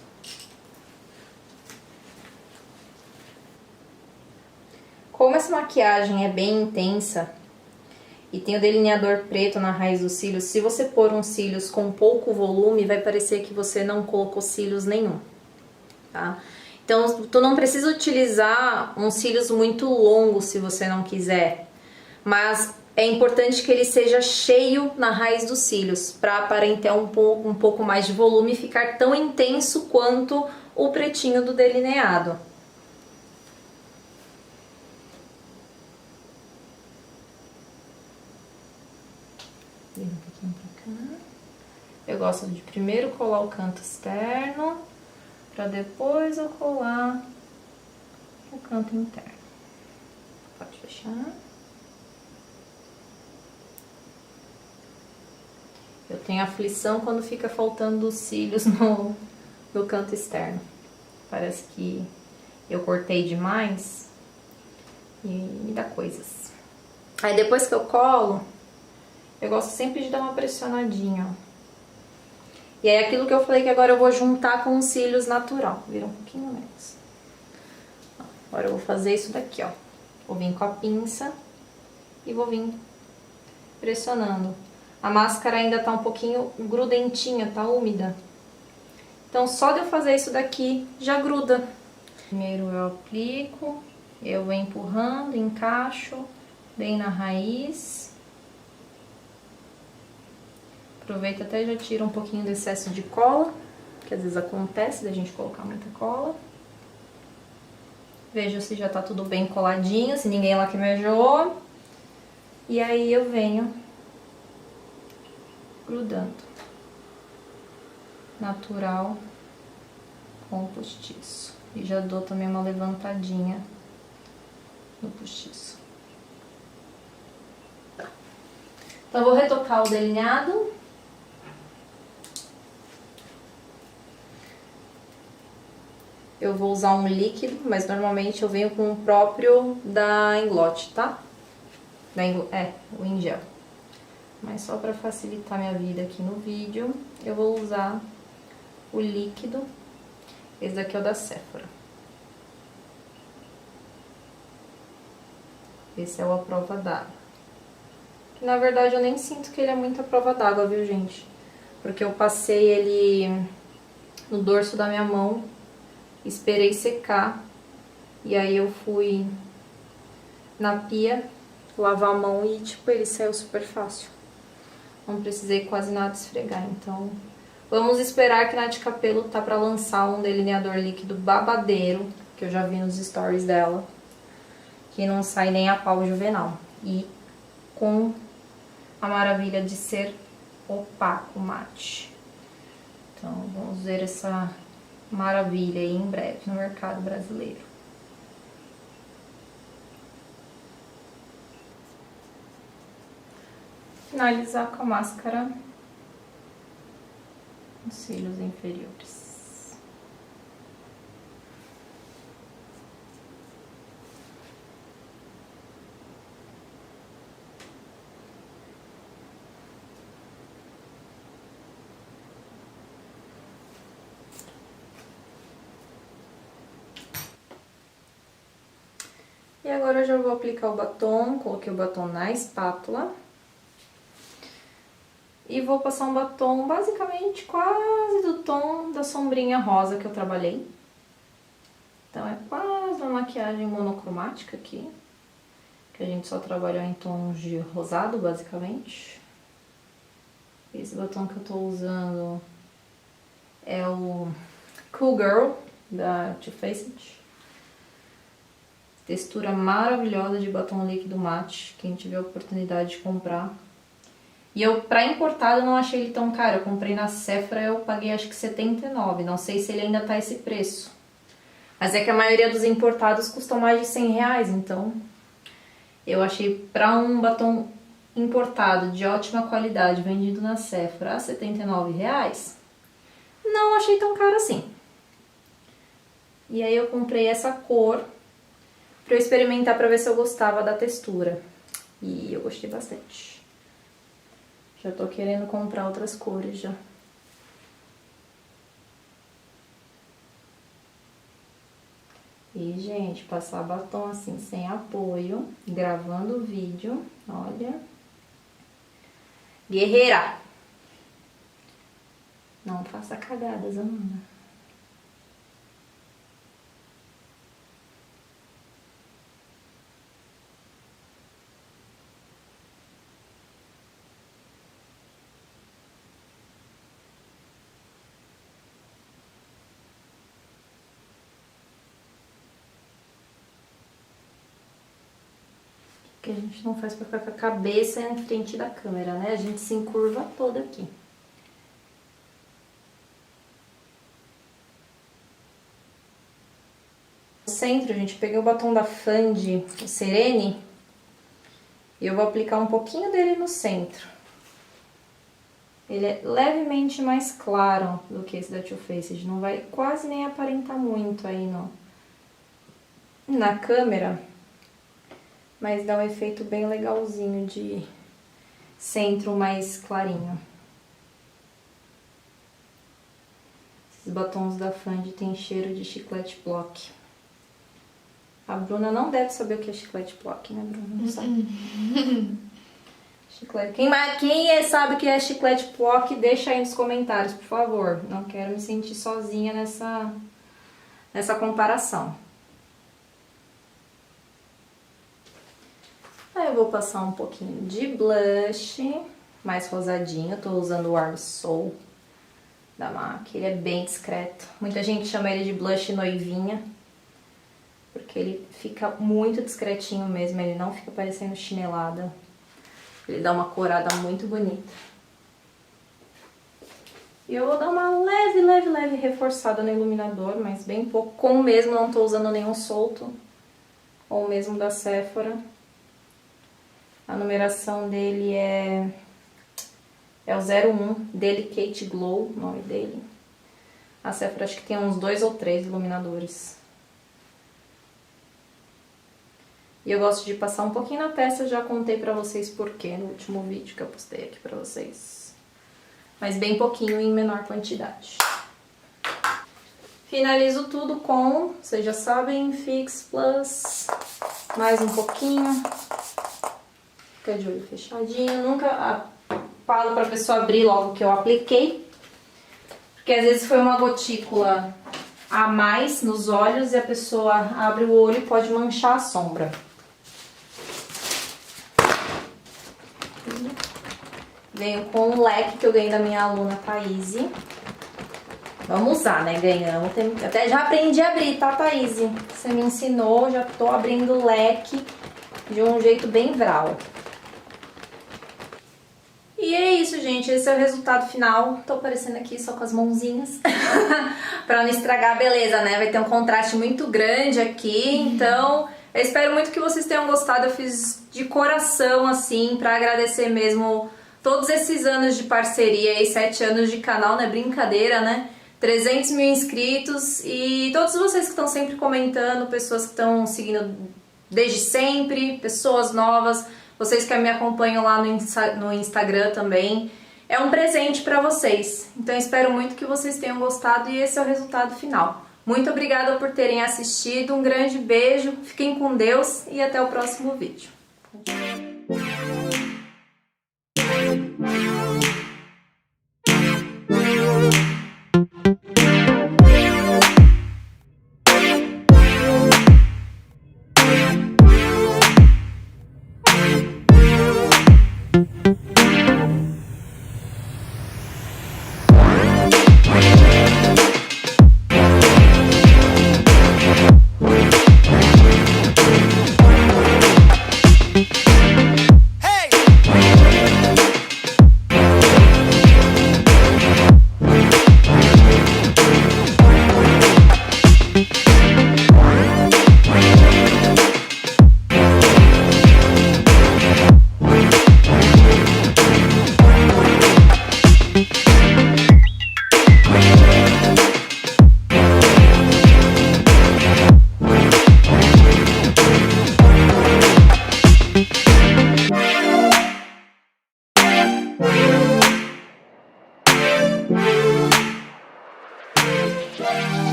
A: Como essa maquiagem é bem intensa e tem o delineador preto na raiz dos cílios, se você pôr uns cílios com pouco volume, vai parecer que você não colocou cílios nenhum, tá? Então, tu não precisa utilizar uns cílios muito longos se você não quiser, mas é importante que ele seja cheio na raiz dos cílios, para aparentar um pouco mais de volume e ficar tão intenso quanto o pretinho do delineado. Vira um pouquinho pra cá. Eu gosto de primeiro colar o canto externo, para depois eu colar o canto interno. Pode fechar. Eu tenho aflição quando fica faltando os cílios no canto externo. Parece que eu cortei demais e me dá coisas. Aí depois que eu colo, eu gosto sempre de dar uma pressionadinha, ó. E aí aquilo que eu falei que agora eu vou juntar com os cílios natural. Vira um pouquinho menos. Agora eu vou fazer isso daqui, ó. Vou vir com a pinça e vou vir pressionando. A máscara ainda tá um pouquinho grudentinha, tá úmida. Então só de eu fazer isso daqui já gruda. Primeiro eu aplico, eu vou empurrando, encaixo bem na raiz. Aproveita até já tira um pouquinho do excesso de cola, que às vezes acontece da gente colocar muita cola. Veja se já tá tudo bem coladinho, se ninguém lacrimejou. E aí eu venho grudando. Natural com o postiço. E já dou também uma levantadinha no postiço. Tá. Então eu vou retocar o delineado. Eu vou usar um líquido, mas normalmente eu venho com o próprio da Inglot, tá? O em gel. Mas só para facilitar minha vida aqui no vídeo, eu vou usar o líquido. Esse daqui é o da Sephora. Esse é o à prova d'água. Que na verdade eu nem sinto que ele é muito à prova d'água, viu, gente? Porque eu passei ele no dorso da minha mão, esperei secar, e aí eu fui na pia lavar a mão e, tipo, ele saiu super fácil. Não precisei quase nada esfregar, então vamos esperar que a Nath Capello tá pra lançar um delineador líquido babadeiro, que eu já vi nos stories dela, que não sai nem a pau juvenal. E com a maravilha de ser opaco mate. Então vamos ver essa maravilha aí em breve no mercado brasileiro. Finalizar com a máscara nos cílios inferiores. E agora eu já vou aplicar o batom, coloquei o batom na espátula. E vou passar um batom basicamente quase do tom da sombrinha rosa que eu trabalhei. Então é quase uma maquiagem monocromática aqui, que a gente só trabalhou em tons de rosado, basicamente. Esse batom que eu tô usando é o Cool Girl, da Too Faced. Textura maravilhosa de batom líquido mate, quem tiver a oportunidade de comprar. E eu, pra importado, eu não achei ele tão caro. Eu comprei na Sephora, eu paguei acho que R$79. Não sei se ele ainda tá esse preço. Mas é que a maioria dos importados custam mais de R$100, então eu achei pra um batom importado de ótima qualidade, vendido na Sephora a R$79, não achei tão caro assim. E aí eu comprei essa cor pra eu experimentar pra ver se eu gostava da textura. E eu gostei bastante. Já tô querendo comprar outras cores já. E, gente, passar batom assim, sem apoio, gravando o vídeo, olha. Guerreira! Não faça cagadas, Amanda. Que a gente não faz pra ficar com a cabeça em frente da câmera, né? A gente se encurva toda aqui. No centro, gente, peguei o batom da Fenty, o Serene, e eu vou aplicar um pouquinho dele no centro. Ele é levemente mais claro do que esse da Too Faced, não vai quase nem aparentar muito aí na câmera. Mas dá um efeito bem legalzinho de centro mais clarinho. Esses batons da Fenty tem cheiro de chiclete block. A Bruna não deve saber o que é chiclete block, né, Bruna? Não sabe. Chiclete. Quem sabe o que é chiclete block, deixa aí nos comentários, por favor. Não quero me sentir sozinha nessa comparação. Aí eu vou passar um pouquinho de blush, mais rosadinho. Eu tô usando o Warm Soul da MAC, ele é bem discreto. Muita gente chama ele de blush noivinha, porque ele fica muito discretinho mesmo, ele não fica parecendo chinelada. Ele dá uma corada muito bonita. E eu vou dar uma leve reforçada no iluminador, mas bem pouco. Como mesmo não tô usando nenhum solto, ou mesmo da Sephora. A numeração dele é o 01, Delicate Glow, o nome dele. A Sephora acho que tem uns 2 ou 3 iluminadores. E eu gosto de passar um pouquinho na testa, eu já contei pra vocês porquê no último vídeo que eu postei aqui pra vocês. Mas bem pouquinho em menor quantidade. Finalizo tudo com, vocês já sabem, Fix Plus. Mais um pouquinho. Fica de olho fechadinho. Nunca falo pra pessoa abrir logo que eu apliquei. Porque às vezes foi uma gotícula a mais nos olhos e a pessoa abre o olho e pode manchar a sombra. Venho com um leque que eu ganhei da minha aluna Thaís. Vamos usar, né? Ganhamos. Até já aprendi a abrir, tá, Thaís? Você me ensinou, já tô abrindo o leque de um jeito bem vral. E é isso, gente. Esse é o resultado final. Tô aparecendo aqui só com as mãozinhas pra não estragar a beleza, né? Vai ter um contraste muito grande aqui, então eu espero muito que vocês tenham gostado. Eu fiz de coração, assim, pra agradecer mesmo todos esses anos de parceria e 7 anos de canal, não é brincadeira, né? 300 mil inscritos e todos vocês que estão sempre comentando, pessoas que estão seguindo desde sempre, pessoas novas, vocês que me acompanham lá no Instagram também. É um presente pra vocês, então espero muito que vocês tenham gostado e esse é o resultado final. Muito obrigada por terem assistido, um grande beijo, fiquem com Deus e até o próximo vídeo.